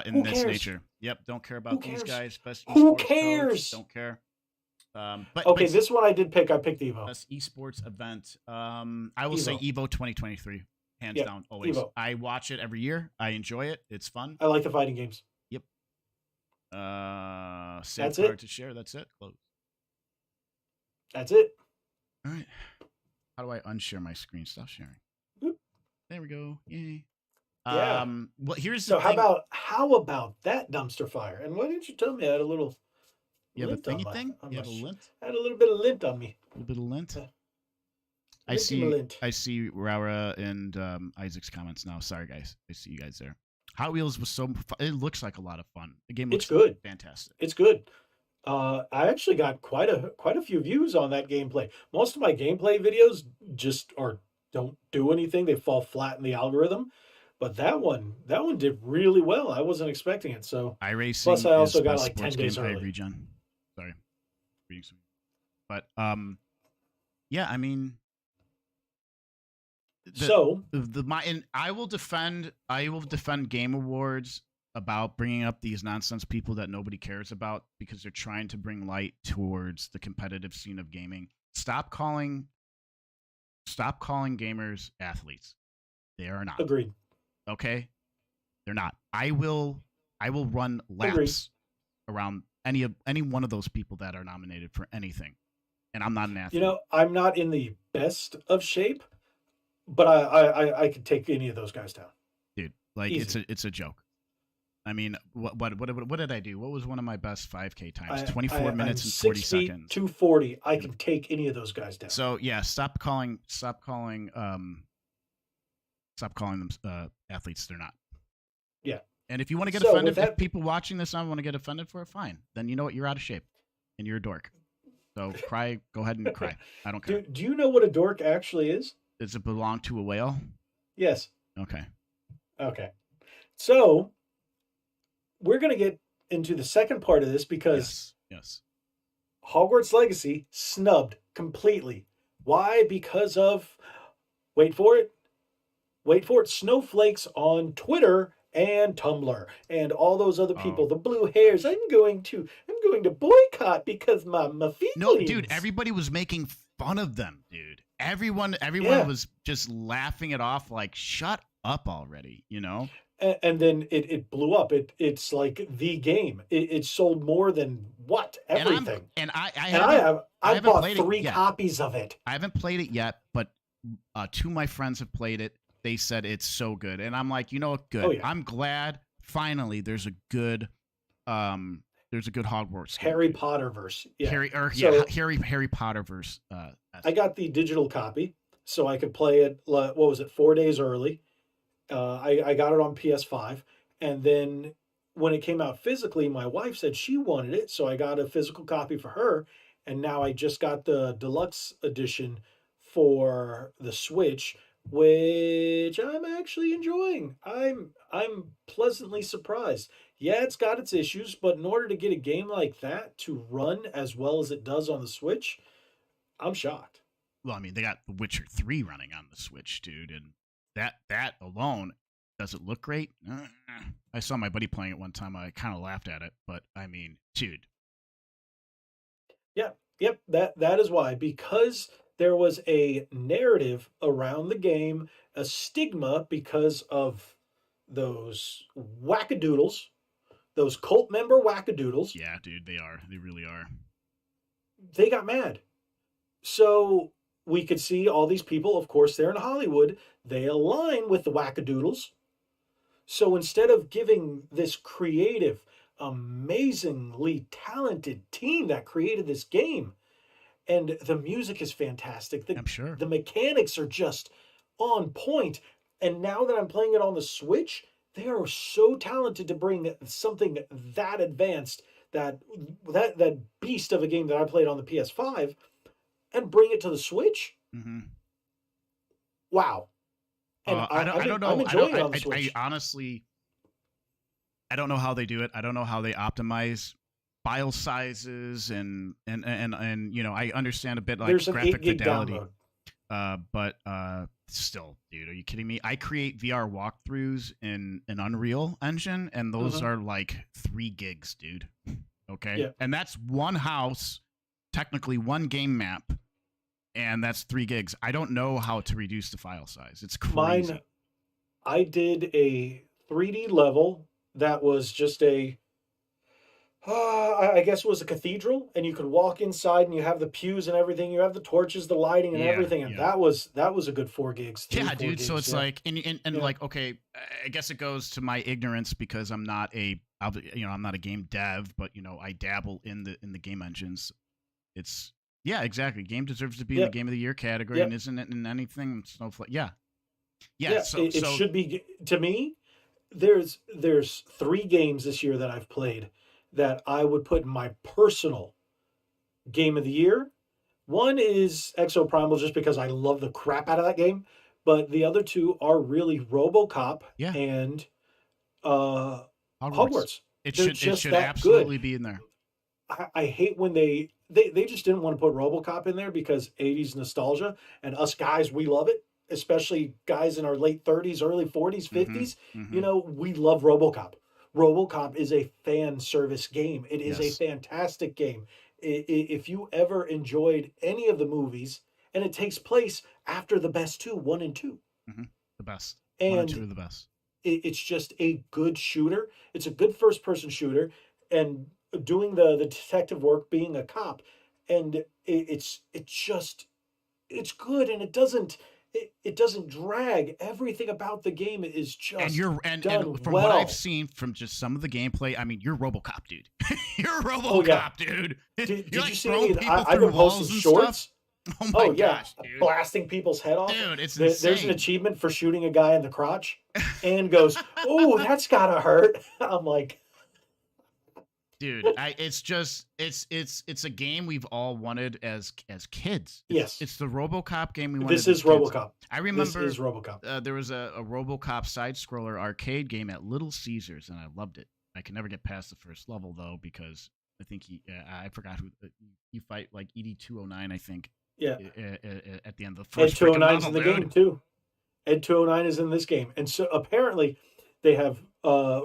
in this cares? nature. Yep, don't care about these guys. Best Who esports cares? coach, don't care. Okay, this one I did pick. I picked Evo. Best esports event. I will say Evo 2023, hands down, always. Evo. I watch it every year. I enjoy it. It's fun. I like the fighting games. Yep. That's card it. to share. That's it. Close. That's it. All right. How do I unshare my screen? Stop sharing. Oop. There we go. Yay. Yeah. Well, here's So the thing. how about that dumpster fire? And why didn't you tell me I had a little? You have a lint on thingy my- thing? on You my have a lint? I had a little bit of lint on me. A little bit of lint? I Linty see. lint. I see Raura and Isaac's comments now. Sorry, guys. I see you guys there. Hot Wheels was so. It looks like a lot of fun. The game looks It's good. fantastic. It's good. I actually got quite a few views on that gameplay. Most of my gameplay videos don't do anything. They fall flat in the algorithm. But that one did really well. I wasn't expecting it. So iRacing. plus, I also is got best like 10 sports days game. I early. agree, John. Sorry, reading some. But yeah. I mean, and I will defend Game Awards about bringing up these nonsense people that nobody cares about because they're trying to bring light towards the competitive scene of gaming. Stop calling gamers athletes. They are not. Agreed. Okay? They're not. I will run laps Agreed. around any one of those people that are nominated for anything. And I'm not an athlete. You know, I'm not in the best of shape, but I could take any of those guys down. Dude, like Easy. it's a joke. I mean, what did I do? What was one of my best 5K times? 24 I'm minutes and 6 40 feet, seconds. 240. I can take any of those guys down. So yeah, stop calling them athletes. They're not. Yeah. And if you want to get So, offended, with that- if people watching this want to get offended for it, fine. Then you know what? You're out of shape, and you're a dork. So cry. Go ahead and cry. I don't care. Do you know what a dork actually is? Does it belong to a whale? Yes. Okay. Okay. So we're going to get into the second part of this because Yes. Hogwarts Legacy snubbed completely. Why? Because of, wait for it, snowflakes on Twitter and Tumblr and all those other Oh people, the blue hairs. gosh. I'm going to boycott because my No, dude, feelings. everybody was making fun of them, dude. Everyone Yeah. was just laughing it off like shut up already, you know? And then it blew up. It's like the game. It sold more than what? And Everything. I And haven't I've bought played it three yet. copies of it. I haven't played it yet, but two of my friends have played it. They said it's so good. And I'm like, you know what, Oh good. yeah. I'm glad finally there's a good Hogwarts game, Harry dude. Potter verse. Yeah. Yeah, So Harry Potter verse. I got the digital copy so I could play it. What was it? 4 days early. I got it on PS5, and then when it came out physically, my wife said she wanted it, so I got a physical copy for her, and now I just got the deluxe edition for the Switch, which I'm actually enjoying. I'm pleasantly surprised. Yeah, it's got its issues, but in order to get a game like that to run as well as it does on the Switch, I'm shocked. Well, I mean, they got The Witcher 3 running on the Switch, dude, and that alone, does it look great? I saw my buddy playing it one time. I kind of laughed at it, but I mean, dude, Yeah, yep, that is why. Because there was a narrative around the game, a stigma because of those wackadoodles, those cult member wackadoodles, yeah, dude, they are. They really are. they got mad. So we could see all these people, of course, they're in Hollywood, they align with the wackadoodles. So instead of giving this creative, amazingly talented team that created this game, and the music is fantastic. I'm sure. The mechanics are just on point. And now that I'm playing it on the Switch, they are so talented to bring something that advanced, that beast of a game that I played on the PS5, and bring it to the Switch. Mm-hmm. Wow! And I don't I'm know. enjoying it on the I Switch. honestly, I don't know how they do it. I don't know how they optimize file sizes and you know, I understand a bit like There's an eight graphic gig fidelity. download. But still, dude, are you kidding me? I create VR walkthroughs in an Unreal Engine, and those Mhm. are like 3 gigs, dude. Okay, Yeah, and that's one house, technically one game map, and that's 3 gigs. I don't know how to reduce the file size. It's mine. crazy. I did a 3D level that was just a I guess it was a cathedral, and you could walk inside, and you have the pews and everything. You have the torches, the lighting, and Yeah, everything. And yeah. that was a good 4 gigs, Yeah, four dude. So gigs. it's Yeah, like, and yeah, like, okay, I guess it goes to my ignorance because I'm not I'm not a game dev, but you know, I dabble in the game engines. It's yeah, exactly. Game deserves to be in the yeah, game of the year category, yeah, and isn't it in anything? Snowflake. Yeah, yeah. yeah. It should be to me. There's 3 games this year that I've played that I would put in my personal game of the year. One is Exo Primal, just because I love the crap out of that game, but the other two are really RoboCop yeah, and uh, Hogwarts. Hogwarts. They're It just should that good. absolutely be in there. I hate when they just didn't want to put RoboCop in there because 80s nostalgia, and us guys, we love it, especially guys in our late 30s, early 40s, Mm-hmm. 50s. You Mm-hmm. know, we love RoboCop. RoboCop is a fan service game. It is a Yes. fantastic game. If you ever enjoyed any of the movies, and it takes place after the best two, 1 and 2, Mm-hmm. The best. One and and two are the best. it's just a good shooter. It's a good first person shooter, and doing the detective work, being a cop, and it's just it's good, and it doesn't drag. Everything about the game is And just you're and done from what I've well. seen from just some of the gameplay, I mean, you're RoboCop, dude. You're Oh yeah, RoboCop, dude. You're did you like see throwing any? people I've through been posting walls and stuff. shorts. Oh my Oh yeah, gosh, dude. blasting people's head off. Dude, it's There's an insane. achievement for shooting a guy in the crotch, and goes, "Oh, that's gotta hurt." I'm like, Dude, it's just it's a game we've all wanted as kids. yes, It's the RoboCop game we this wanted as is kids. RoboCop. I This remember is RoboCop. there was a RoboCop side scroller arcade game at Little Caesars, and I loved it. I could never get past the first level though because I think I forgot who you fight like ED-209. I think Yeah. at the end of the Ed first freaking 209's level, in the dude. game too. Ed 209 is in this game. And so apparently They have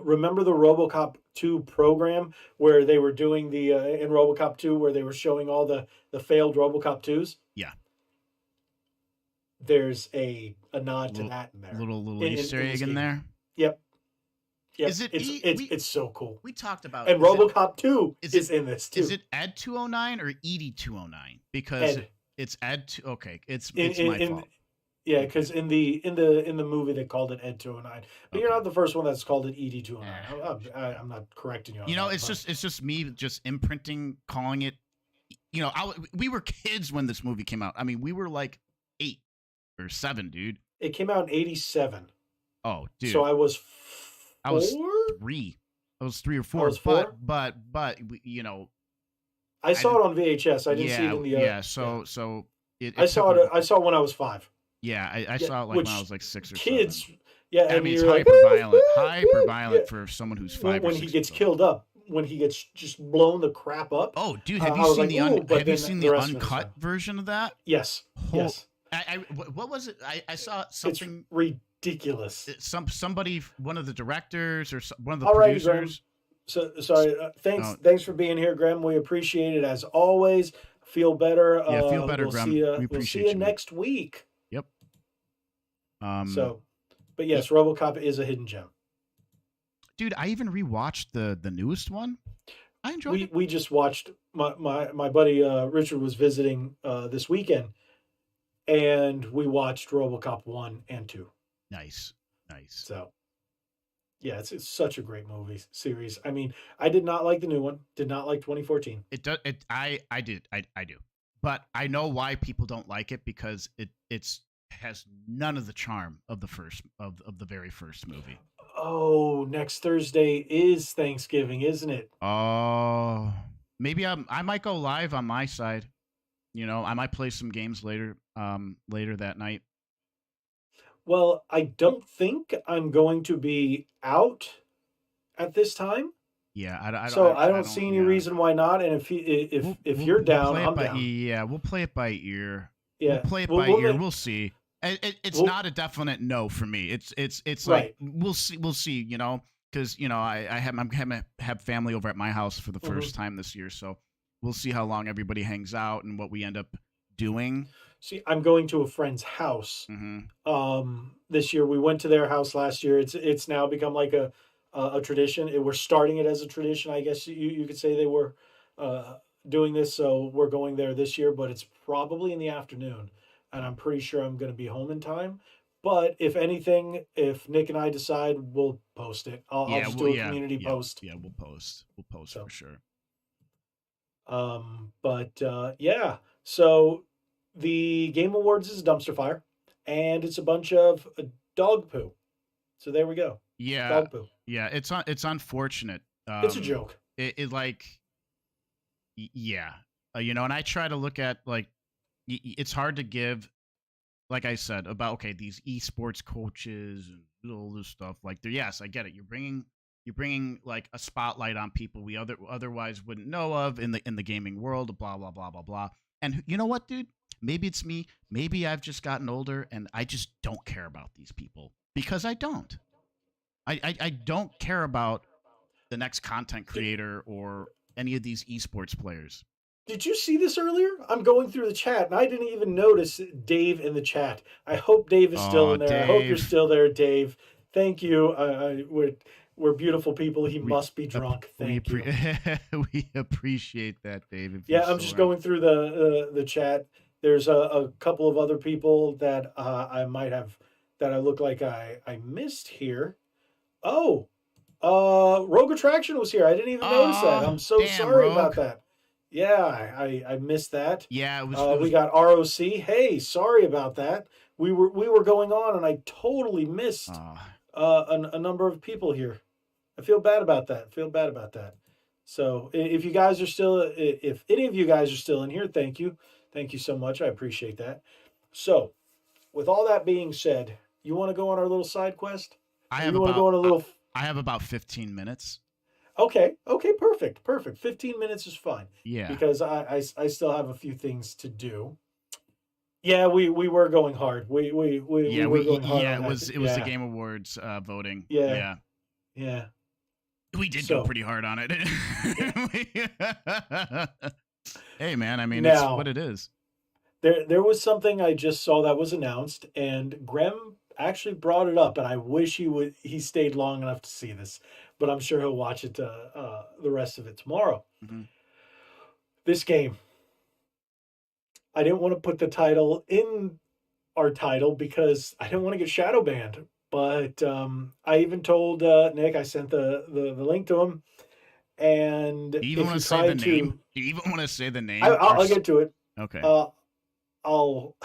remember the RoboCop 2 program where they were doing the in RoboCop 2 where they were showing all the failed RoboCop 2s. Yeah. There's a nod to Little that in there little Easter in this egg in game. there. Yep. Yep. Is it It's so cool. we talked about And RoboCop 2 is is it in this too. is it Ed 209 or ED 209? Because Ed. it's Ed. Okay, it's In, my in, fault. Yeah, because in the movie they called it Ed 209, but you're Okay. not the first one that's called it ED 209. I'm not correcting you on You know, that. it's just me just imprinting, calling it. You know, we were kids when this movie came out. I mean, we were like 8 or 7, dude. It came out in '87. Oh, dude. So I was I was 4. 3. I was 3 or I 4. was 4. But you know, I saw it on VHS. I didn't see it in the. Yeah. So it I saw took it. I saw it when I was 5. Yeah, I Yeah, saw it like when I which was like 6 or kids. 7. Yeah, I and mean, it's you're like, hyper violent, yeah. for someone who's 5 or When 6 he years gets old. killed up, when he gets just blown the crap up. Oh, dude, I have you was seen like, the ooh, but have you then seen the the rest of it is uncut fine. version of that? Yes. Yes. What was it? I saw It's something. ridiculous. Somebody, one of the directors or one of the All right, Graham. producers. So sorry. Thanks. Oh, Thanks for being here, Graham. We appreciate it as always. Feel better. yeah, feel better, We'll Graham. see you. We We'll see appreciate you you, man. next week. Yep. So, but yes, RoboCop is a hidden gem. Dude, I even rewatched the newest one. I enjoyed it. We just watched. My buddy Richard was visiting this weekend, and we watched RoboCop 1 and 2. Nice. So, yeah, it's such a great movie series. I mean, I did not like the new one. Did not like 2014. It does. I do. But I know why people don't like it because it's has none of the charm of the first of the very first movie. Oh, next Thursday is Thanksgiving, isn't it? Oh, maybe I might go live on my side. You know, I might play some games later later that night. Well, I don't think I'm going to be out at this time. Yeah, So I don't don't. see any Yeah, reason why not. And if you're down, play it I'm by down. yeah, we'll play it by ear. We'll Yeah, play it we'll, by we'll ear. make, We'll see. It's we'll, not a definite no for me. It's like right. we'll see. You know, because you know I'm gonna have family over at my house for the Hmm. first time this year, so we'll see how long everybody hangs out and what we end up doing. See, I'm going to a friend's house. Hmm. This year we went to their house last year. It's now become like a tradition. We're starting it as a tradition, I guess you could say they were uh, doing this. So we're going there this year, but it's probably in the afternoon, and I'm pretty sure I'm going to be home in time. But if anything, if Nick and I decide, we'll post it. I'll just do a community post. Yeah, we'll post. We'll post So, for sure. but yeah. So the Game Awards is a dumpster fire, and it's a bunch of dog poo. So there we go. Yeah, Dog poo. yeah. It's unfortunate. It's a joke. It like yeah, you know, and I try to look at like it's hard to give, like I said about okay these esports coaches and all this stuff like they're yes I get it you're bringing like a spotlight on people we otherwise wouldn't know of in the gaming world blah blah blah blah blah and you know what dude maybe it's me maybe I've just gotten older and I just don't care about these people because I don't I don't care about the next content creator or any of these esports players. Did you see this earlier? I'm going through the chat and I didn't even notice Dave in the chat. I hope Dave is still Oh, in there. I hope you're Dave. still there, Dave. Thank you. We're beautiful people. He We must be drunk. Thank you. We appreciate that, Dave. If Yeah, you're I'm still just around. going through the chat. There's a couple of other people that I might have that I look like I missed here. Oh, Rogue Attraction was here. I didn't even notice that. Oh, I'm so damn, sorry about Rogue. that. Yeah, I missed that. Yeah, We got ROC. Hey, sorry about that. We were going on, and I totally missed uh, a number of people here. I feel bad about that. Feel bad about that. So if you guys are still, if any of you guys are still in here, thank you so much. I appreciate that. So, with all that being said, you want to go on our little side quest? I Or have you want to go on a little? I have about 15 minutes. Okay, perfect. 15 minutes is fine Yeah. because I still have a few things to do. Yeah, we were going hard. We were going hard Yeah, on it that. was the Game Awards voting. Yeah. Yeah. Yeah. We did go So pretty hard on it. yeah. Hey, man, I mean, it's what Now it is. there was something I just saw that was announced, and Graham actually brought it up, and I wish he stayed long enough to see this, but I'm sure he'll watch it the rest of it tomorrow. Mm-hmm. This game, I didn't want to put the title in our title because I didn't want to get shadow banned. But I even told Nick, I sent the link to him, and Do you even if want you to say the try name? to, Do you even want to say the name? I'll get to it. Okay, Uh, I'll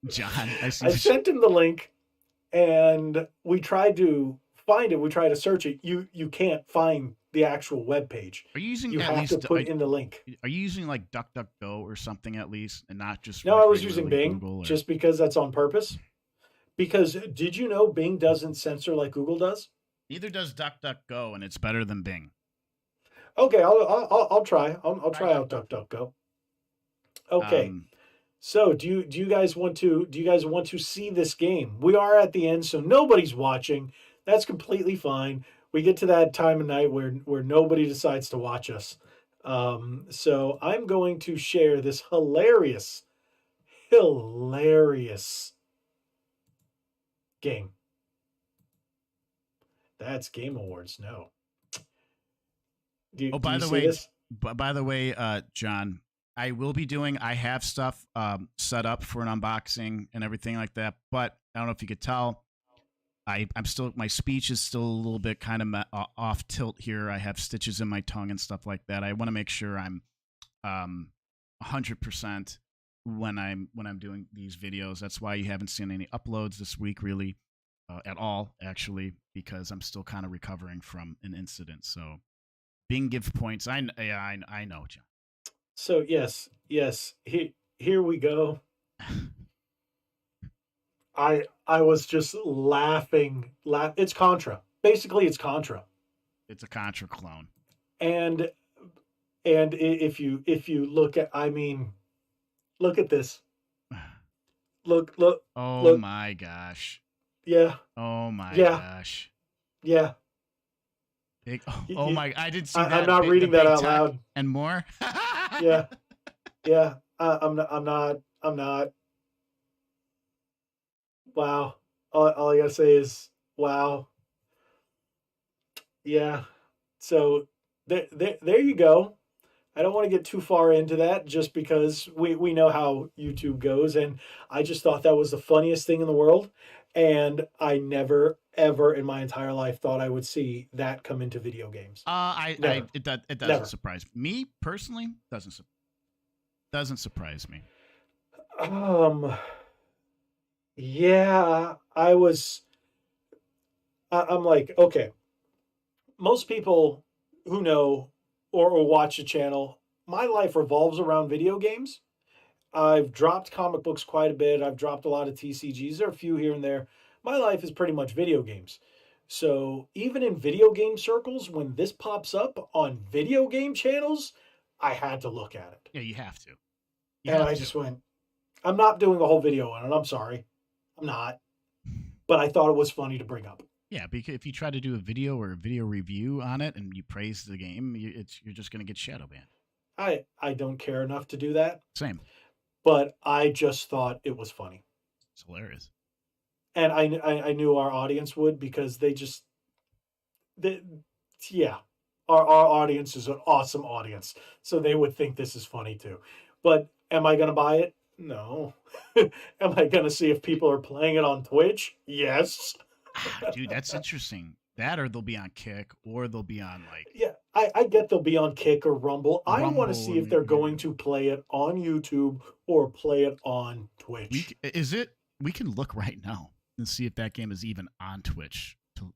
John. I see. I sent him the link, and we tried to find it. We tried to search it. You can't find the actual web page. Are you using You at have to least? put in the link. Are you using like DuckDuckGo or something at least, and not just No, like I was using regularly Bing Google? Or just because that's on purpose. Because did you know Bing doesn't censor like Google does? neither does DuckDuckGo, and it's better than Bing. Okay, I'll try. I'll Try try out DuckDuckGo. DuckDuckGo. Okay. Um, So do you guys want to see this game? We are at the end, so nobody's watching. That's completely fine. We get to that time of night where nobody decides to watch us. So I'm going to share this hilarious game. That's Game Awards. No. oh, Do you see this? by the way, John, I will be doing. I have stuff set up for an unboxing and everything like that. But I don't know if you could tell. I'm still. My speech is still a little bit kind of off tilt here. I have stitches in my tongue and stuff like that. I want to make sure I'm 100% when I'm doing these videos. That's why you haven't seen any uploads this week, really, at all, actually, because I'm still kind of recovering from an incident. So Bing gives points. I know, John. So yes. Here we go. I was just laughing. It's Contra. Basically, it's Contra. It's a Contra clone. And if you look at, I mean, look at this. Look Oh look. my gosh. Yeah, Oh my yeah, gosh. yeah. Big, You, oh you, my! I did see I'm that. not The reading that big out tech loud. and more. Yeah, yeah. I'm not. I'm not. I'm not. Wow. All I gotta say is wow. Yeah. So there you go. I don't want to get too far into that just because we know how YouTube goes. And I just thought that was the funniest thing in the world. And I never, ever in my entire life thought I would see that come into video games. Never, It doesn't never. surprise me personally. Doesn't surprise me. Um, yeah, I'm like, okay, most people who know or watch the channel, my life revolves around video games. I've dropped comic books quite a bit. I've dropped a lot of TCGs. There are a few here and there. My life is pretty much video games. So even in video game circles, when this pops up on video game channels, I had to look at it. Yeah, you have to. You And have I to. just went, I'm not doing a whole video on it. I'm sorry. I'm not. But I thought it was funny to bring up. Yeah, because if you try to do a video or a video review on it and you praise the game, you're just going to get shadow banned. I don't care enough to do that, Same. but I just thought it was funny. It's hilarious. And I knew our audience would because they, yeah, our audience is an awesome audience, so they would think this is funny too. But am I going to buy it? No. Am I going to see if people are playing it on Twitch? Yes. Dude, that's interesting. That or they'll be on Kick or they'll be on like Yeah, I get they'll be on Kick or Rumble. I want to Rumble see if and they're going to play it on YouTube or play it on Twitch. we can look right now and see if that game is even on Twitch to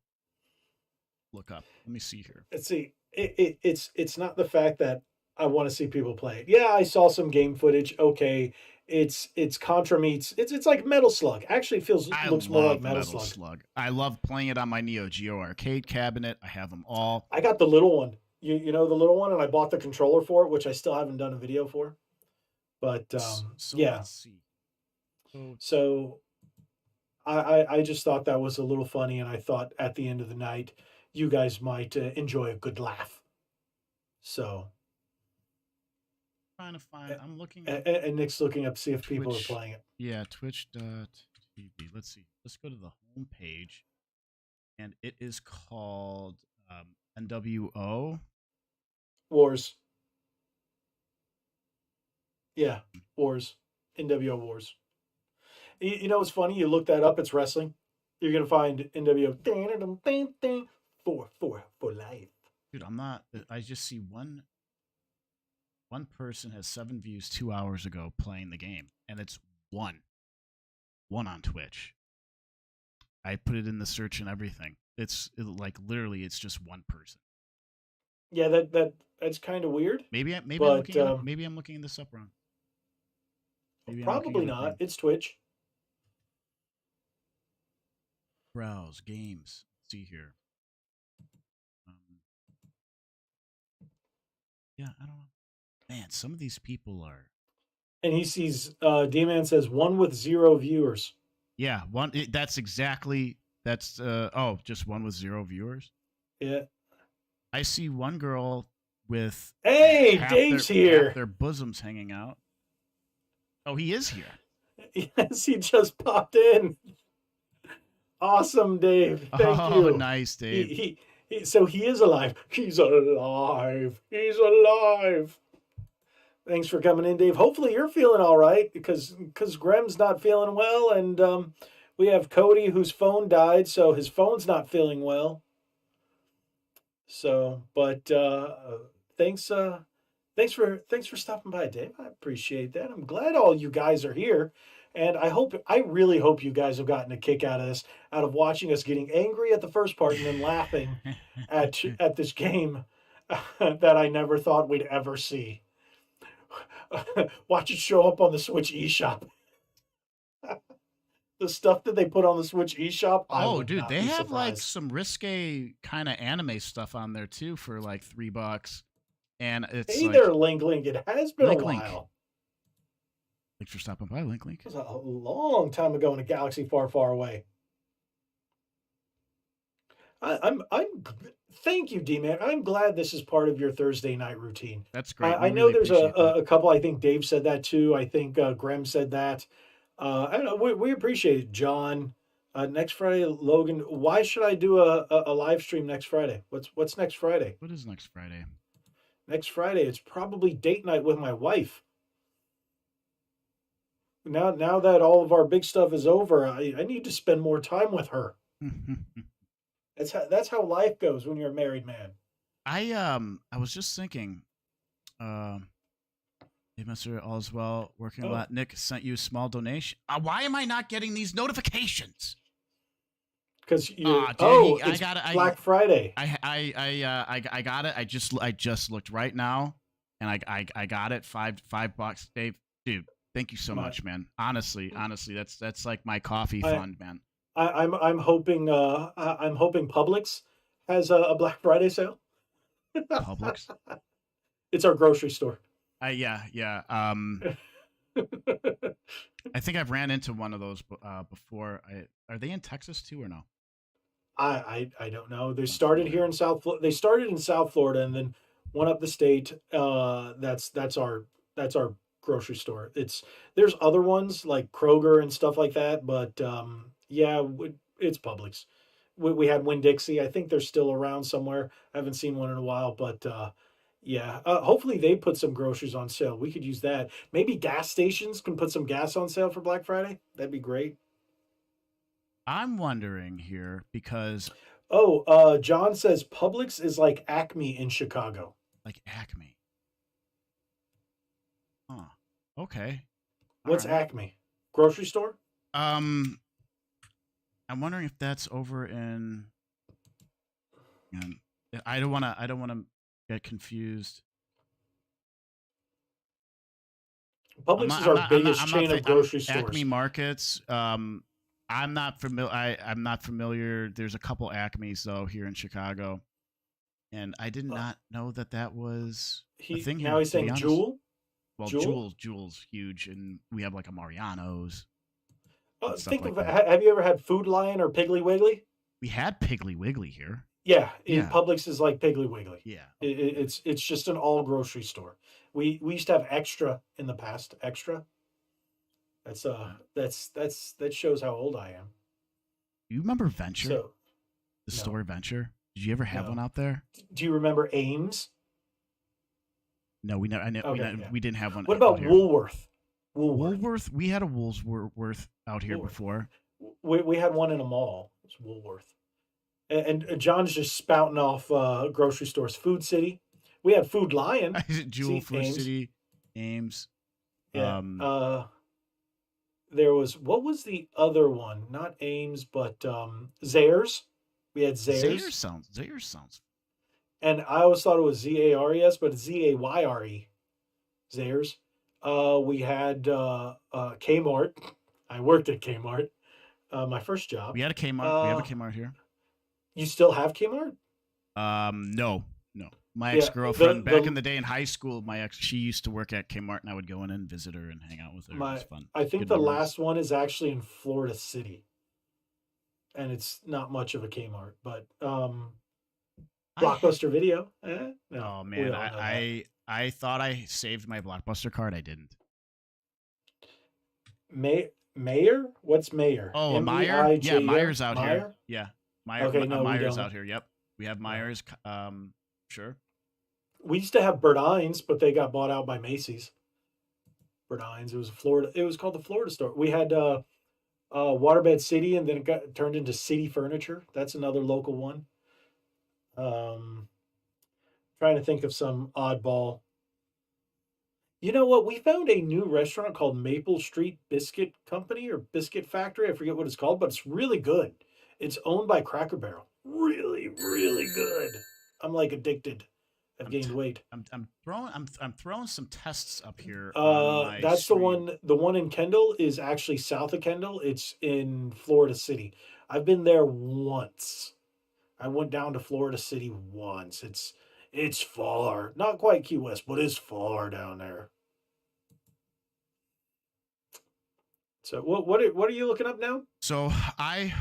look up. Let me see here. Let's see. It's not the fact that I want to see people play it. Yeah, I saw some game footage. Okay, it's Contra meets it's like Metal Slug. Actually, it I looks more like love Metal Metal Slug. Slug. I love playing it on my Neo Geo arcade cabinet. I have them all. I got the little one. You know the little one, and I bought the controller for it, which I still haven't done a video for. But So yeah. let's see. So So I just thought that was a little funny, and I thought at the end of the night, you guys might enjoy a good laugh. So, Trying to find. a- I'm looking up and Nick's looking up to see if people are Twitch. playing it. Yeah, twitch.tv. Let's see. Let's go to the home page, and it is called NWO. Wars. Yeah, Wars. NWO Wars. You know what's funny? You look that up, it's wrestling. You're going to find NWO for life. Dude, I'm not. I just see one person has 7 views 2 hours ago playing the game, and it's one on Twitch. I put it in the search and everything. Like literally, it's just one person. Yeah, that's kind of weird. Maybe I'm But looking it up. Maybe I'm looking this up wrong. Maybe I'm looking probably it up not. wrong. It's Twitch. Browse games. Let's see here. Um, yeah, I don't know. Man, some of these people are. And he sees D-Man says one with 0 viewers. Yeah, that's exactly. That's just one with 0 viewers. Yeah. I see one girl with Hey, Dave's here. half their bosoms hanging out. Oh, he is here. Yes, he just popped in. Awesome, Dave. Thank Oh, you. nice, Dave. So he is alive. He's alive. He's alive. Thanks for coming in, Dave. Hopefully you're feeling all right because Grem's not feeling well, and we have Cody whose phone died, so his phone's not feeling well. So, but thanks thanks for stopping by, Dave. I appreciate that. I'm glad all you guys are here. And I really hope you guys have gotten a kick out of this, out of watching us getting angry at the first part and then laughing at this game that I never thought we'd ever see. Watch it show up on the Switch eShop. The stuff that they put on the Switch eShop, I Oh, would dude, not they be have like surprised. some risque kind of anime stuff on there too for like $3, and it's Hey like there, Link. It has been a Link. while. Thanks for stopping by, Link. It was a long time ago in a galaxy far, far away. I'm. Thank you, D-Man. I'm glad this is part of your Thursday night routine. That's great. We I know really there's appreciate that. a couple. I think Dave said that too. I think Graham said that. I don't know. We appreciate it, John. Next Friday, Logan. Why should I do a live stream next Friday? What's next Friday? What is next Friday? Next Friday, it's probably date night with my wife. Now that all of our big stuff is over, I need to spend more time with her. That's how life goes when you're a married man. I was just thinking, hey, Mr. Allswell, working a lot. Nick sent you a small donation. Why am I not getting these notifications? Because I got it. Black Friday. I got it. I just looked right now, and I got it. $5, Dave. Dude, thank you so much, man. Honestly, that's like my coffee fund, man. I'm hoping Publix has a Black Friday sale. Publix. It's our grocery store. Yeah. I think I've ran into one of those before. Are they in Texas too or no? I don't know. They started here in They started in South Florida and then went up the state. That's our grocery store. There's other ones like Kroger and stuff like that, but yeah, it's Publix. We had Winn-Dixie. I think they're still around somewhere. I haven't seen one in a while, but yeah. Hopefully they put some groceries on sale. We could use that. Maybe gas stations can put some gas on sale for Black Friday. That'd be great. I'm wondering here because John says Publix is like Acme in Chicago. Like Acme. Huh. Okay. What's Acme? Grocery store? I'm wondering if that's over in. I don't want to get confused. Publix is our biggest chain of grocery stores. Acme Markets. I'm not familiar. I'm not familiar. There's a couple Acmes though here in Chicago, and I did not know that was a thing here. Now he's saying Jewel. Well, Jewel's huge, and we have like a Mariano's. and stuff Think like of that. have you ever had Food Lion or Piggly Wiggly? We had Piggly Wiggly here. Yeah, Yeah, Publix is like Piggly Wiggly. yeah, okay. It's just an all grocery store. We used to have Extra in the past. Extra. Uh, That shows how old I am. you remember Venture? So The no, store Venture? Did you ever have one no. out there? Do you remember Ames? No, we never. Okay, yeah. We didn't have one What out about here. Woolworth? Woolworth. Woolworth. We had a Woolworth out here Woolworth. before. We had one in a mall. It's Woolworth. And John's just spouting off grocery stores. Food City. We had Food Lion. Is it Jewel, See, Food Ames. City, Ames? Yeah. Um, There was what was the other one? Not Ames, but Zayres. We had Zayres, Zayres sounds. and I always thought it was Zars, but it's Zayre. Zayres. We had Kmart. I worked at Kmart. My first job. We had a Kmart. We have a Uh, Kmart here. you still have Kmart? No, no. My ex Yeah. girlfriend back in the day in high school, she used to work at Kmart, and I would go in and visit her and hang out with her. It was My fun. I think Good the memories. last one is actually in Florida City, and it's not much of a Kmart, but I Blockbuster Video. No, Oh we man, all know that. I thought I saved my Blockbuster card. I didn't. Mayor? What's Mayor? Oh, a Meyer? Yeah, Meijer? Meyer's out here. Meyer? Yeah, Okay, no, we Meyer's don't. out here. Yep, we have No. Meyer's. Sure. We used to have Burdines, but they got bought out by Macy's. Burdines. It was Florida. It was called the Florida store. We had Waterbed City, and then it got turned into City Furniture. That's another local one. Um, Trying to think of some oddball. You know what? We found a new restaurant called Maple Street Biscuit Company or Biscuit Factory. I forget what it's called, but it's really good. It's owned by Cracker Barrel. Really, really good. I'm like addicted. I've I'm t- gained weight. I'm throwing some tests up here on my That's the stream. one. The one in Kendall is actually south of Kendall. It's in Florida City. I've been there once. I went down to Florida City once. It's far, not quite Key West, but it's far down there. So what are you looking up now? So I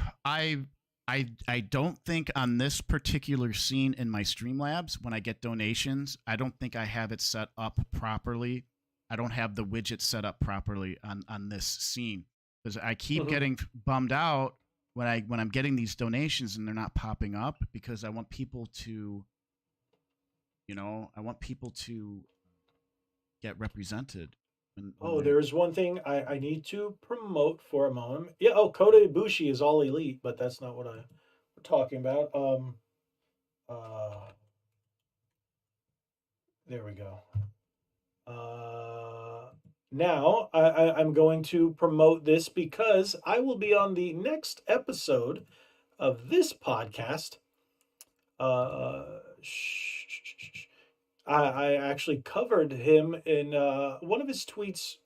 I don't think on this particular scene in my Streamlabs when I get donations, I don't think I have it set up properly. I don't have the widget set up properly on this scene because I keep Mhm. getting bummed out when I'm getting these donations and they're not popping up because I want people to, I want people to get represented when Oh, they're there's one thing I need to promote for a moment. Yeah, oh, Kota Ibushi is all elite, but that's not what I'm talking about. Uh, there we go. Uh, Now I'm going to promote this because I will be on the next episode of this podcast. I actually covered him in one of his tweets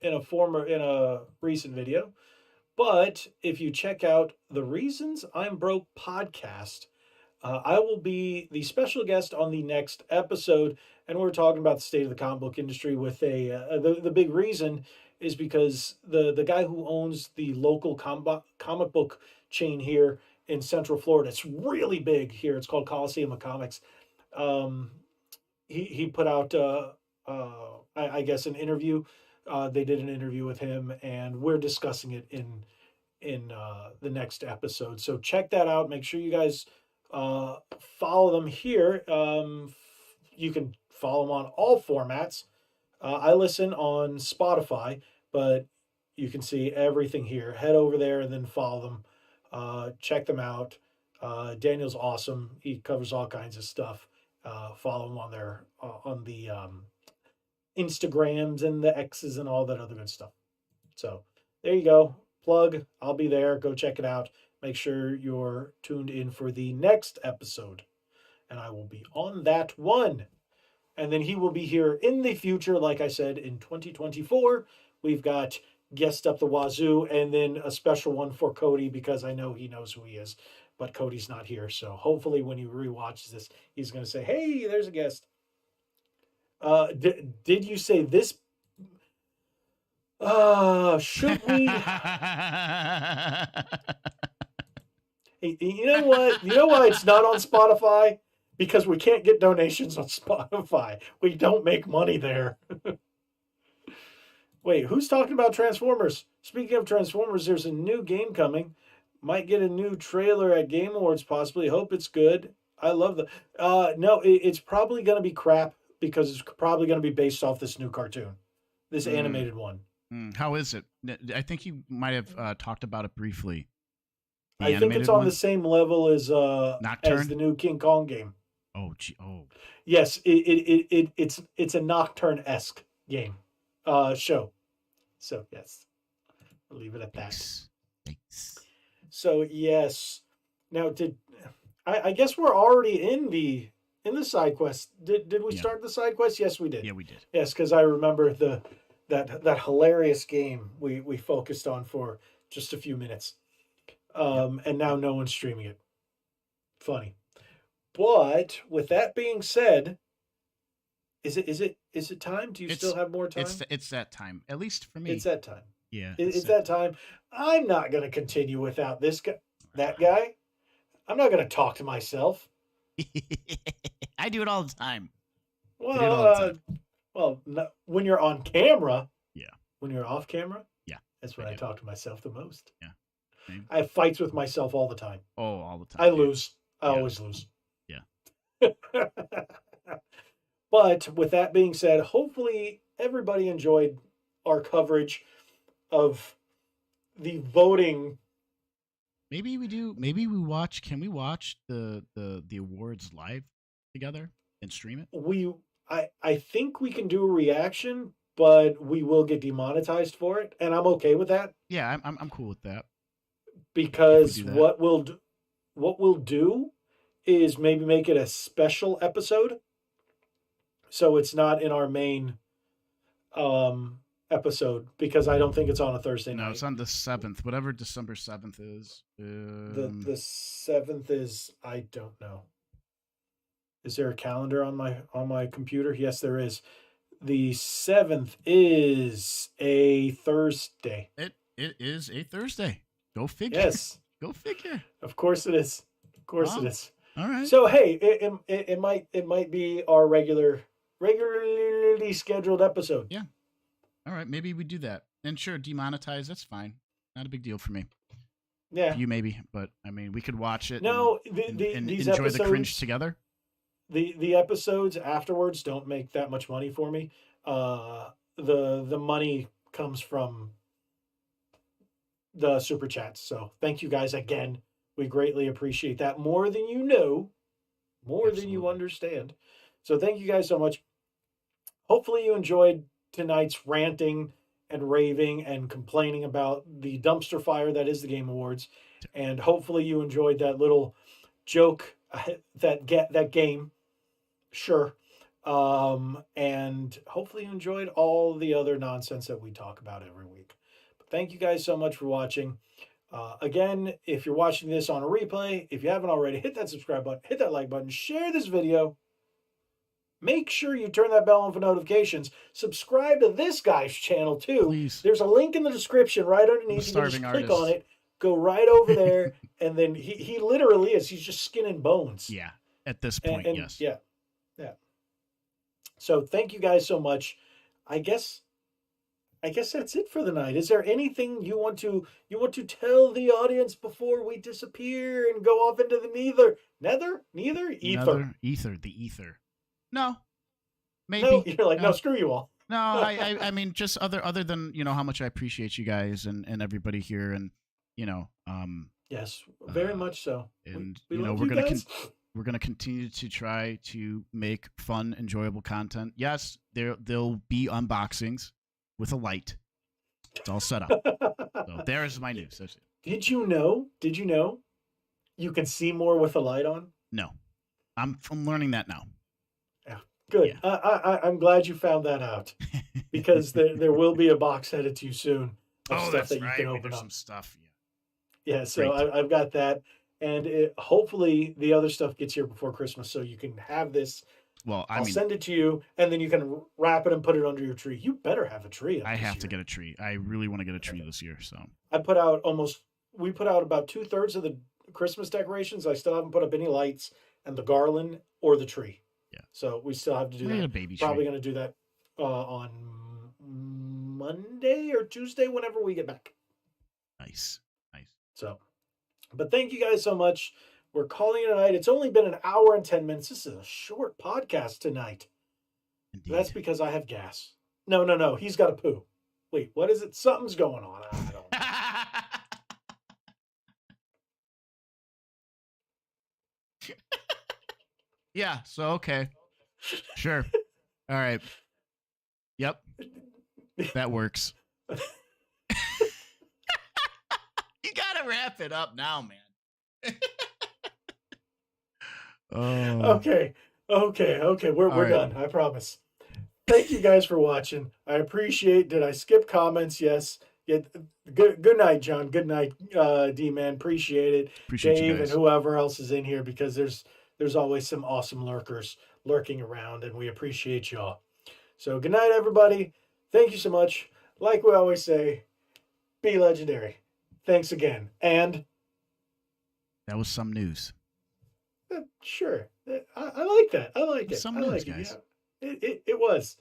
in a recent video. But if you check out the Reasons I'm Broke podcast, I will be the special guest on the next episode, and we're talking about the state of the comic book industry. With the big reason is because the guy who owns the local comic book chain here in Central Florida, it's really big here. It's called Coliseum of Comics. Um, he put out I guess an interview. They did an interview with him, and we're discussing it in the next episode. So check that out. Make sure you guys follow them here. You can follow them on all formats. I listen on Spotify, but you can see everything here. Head over there and then follow them. Check them out. Daniel's awesome. He covers all kinds of stuff. Follow him on their on the Instagrams and the X's and all that other good stuff. So there you go. Plug. I'll be there. Go check it out. Make sure you're tuned in for the next episode. And I will be on that one. And then he will be here in the future, like I said, in 2024. We've got guest up the wazoo and then a special one for Cody because I know he knows who he is. But Cody's not here. So hopefully when he rewatches this, he's going to say, hey, there's a guest. Did you say this Should we? You know what? You know why it's not on Spotify? Because we can't get donations on Spotify. We don't make money there. Wait, who's talking about Transformers? Speaking of Transformers, there's a new game coming. Might get a new trailer at Game Awards, possibly. Hope it's good. I love the. No, it's probably going to be crap because it's probably going to be based off this new cartoon, this animated one. How is it? I think you might have talked about it briefly. I think it's on the same level as Nocturne? the new King Kong game. Oh, gee, oh. Yes, it's a Nocturne-esque game, show. So yes, I'll leave it at that. Thanks. So yes, now I guess we're already in the side quest. Did we start the side quest? Yes, we did. Yeah, we did. Yes, because I remember that hilarious game we focused on for just a few minutes. And now no one's streaming it. Funny. But with that being said, is it time? Do you still have more time? It's that time. At least for me. It's that time. Yeah. It's that time. I'm not going to continue without this guy, that guy. I'm not going to talk to myself. I do it all the time. Well, when you're on camera. Yeah. When you're off camera. Yeah. That's when I talk to myself the most. Yeah. I have fights with myself all the time. Oh, all the time. I lose. I always lose. Yeah. But with that being said, hopefully everybody enjoyed our coverage of the voting. Maybe we do. Maybe we watch. Can we watch the awards live together and stream it? I think we can do a reaction, but we will get demonetized for it, and I'm okay with that. Yeah, I'm cool with that. Because what we'll do is maybe make it a special episode, so it's not in our main episode, because I don't think it's on a Thursday night. No, it's on the 7th, whatever December 7th is. The 7th is, I don't know. Is there a calendar on my computer? Yes, there is. The 7th is a Thursday. It is a Thursday. Go figure. Yes. Go figure. Of course it is. Of course it is. All right. So hey, it might be our regularly scheduled episode. Yeah. All right. Maybe we do that. And sure, demonetize. That's fine. Not a big deal for me. Yeah. You maybe, but I mean, we could watch it. No, and these enjoy episodes, the cringe together. The episodes afterwards don't make that much money for me. The money comes from the super chats. So thank you guys again. We greatly appreciate that, more than you know, more than you understand. So thank you guys so much. Hopefully you enjoyed tonight's ranting and raving and complaining about the dumpster fire that is the Game Awards, and hopefully you enjoyed that little joke, that game. Sure. And hopefully you enjoyed all the other nonsense that we talk about every week. But thank you guys so much for watching. Again, if you're watching this on a replay, if you haven't already, hit that subscribe button, hit that like button, share this video. Make sure you turn that bell on for notifications. Subscribe to this guy's channel too. Please. There's a link in the description right underneath. You can just click on it, go right over there, and then he literally is. He's just skin and bones. Yeah, at this point, yes. Yeah. So thank you guys so much. I guess that's it for the night. Is there anything you want to tell the audience before we disappear and go off into the ether? No, maybe. No, you're like, no, screw you all. No, I mean, just other than, how much I appreciate you guys and everybody here, and yes, very much so. And we we're gonna continue to try to make fun, enjoyable content. Yes, there'll be unboxings with a light. It's all set up. So there's my news. That's it. Did you know you can see more with a light on? No, I'm learning that now. Yeah, good. Yeah. I'm glad you found that out, because there will be a box headed to you soon of stuff that you can open up. Some stuff. Yeah. So I've got that, and hopefully the other stuff gets here before Christmas, so you can have this Well, I I'll mean, send it to you, and then you can wrap it and put it under your tree. You better have a tree up I this have year. to get a tree. I really want to get a tree this year. So We put out about 2/3 of the Christmas decorations. I still haven't put up any lights and the garland or the tree. yeah, So we still have to do I need that. a baby Probably tree. going to do that on Monday or Tuesday, whenever we get back. Nice. So, but thank you guys so much. We're calling it a night. It's only been an hour and 10 minutes. This is a short podcast tonight. Indeed. That's because I have gas. No. He's got a poo. Wait, what is it? Something's going on. I don't know. Yeah. So okay. Sure. All right. Yep. That works. You gotta wrap it up now, man. Oh. Okay. We're done. I promise. Thank you guys for watching. I appreciate. Did I skip comments? Yes. Yeah. Good night, John. Good night, D-Man. Appreciate it. Appreciate you Dave and guys. whoever else is in here, because there's always some awesome lurkers lurking around, and we appreciate y'all. So good night, everybody. Thank you so much. Like we always say, be legendary. Thanks again. And That was some news. sure. I like that. I like it. Some I news, like guys. it. Yeah. It was.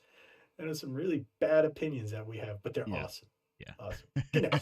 And there's some really bad opinions that we have, but they're Yeah. awesome. Yeah. Awesome. Good night.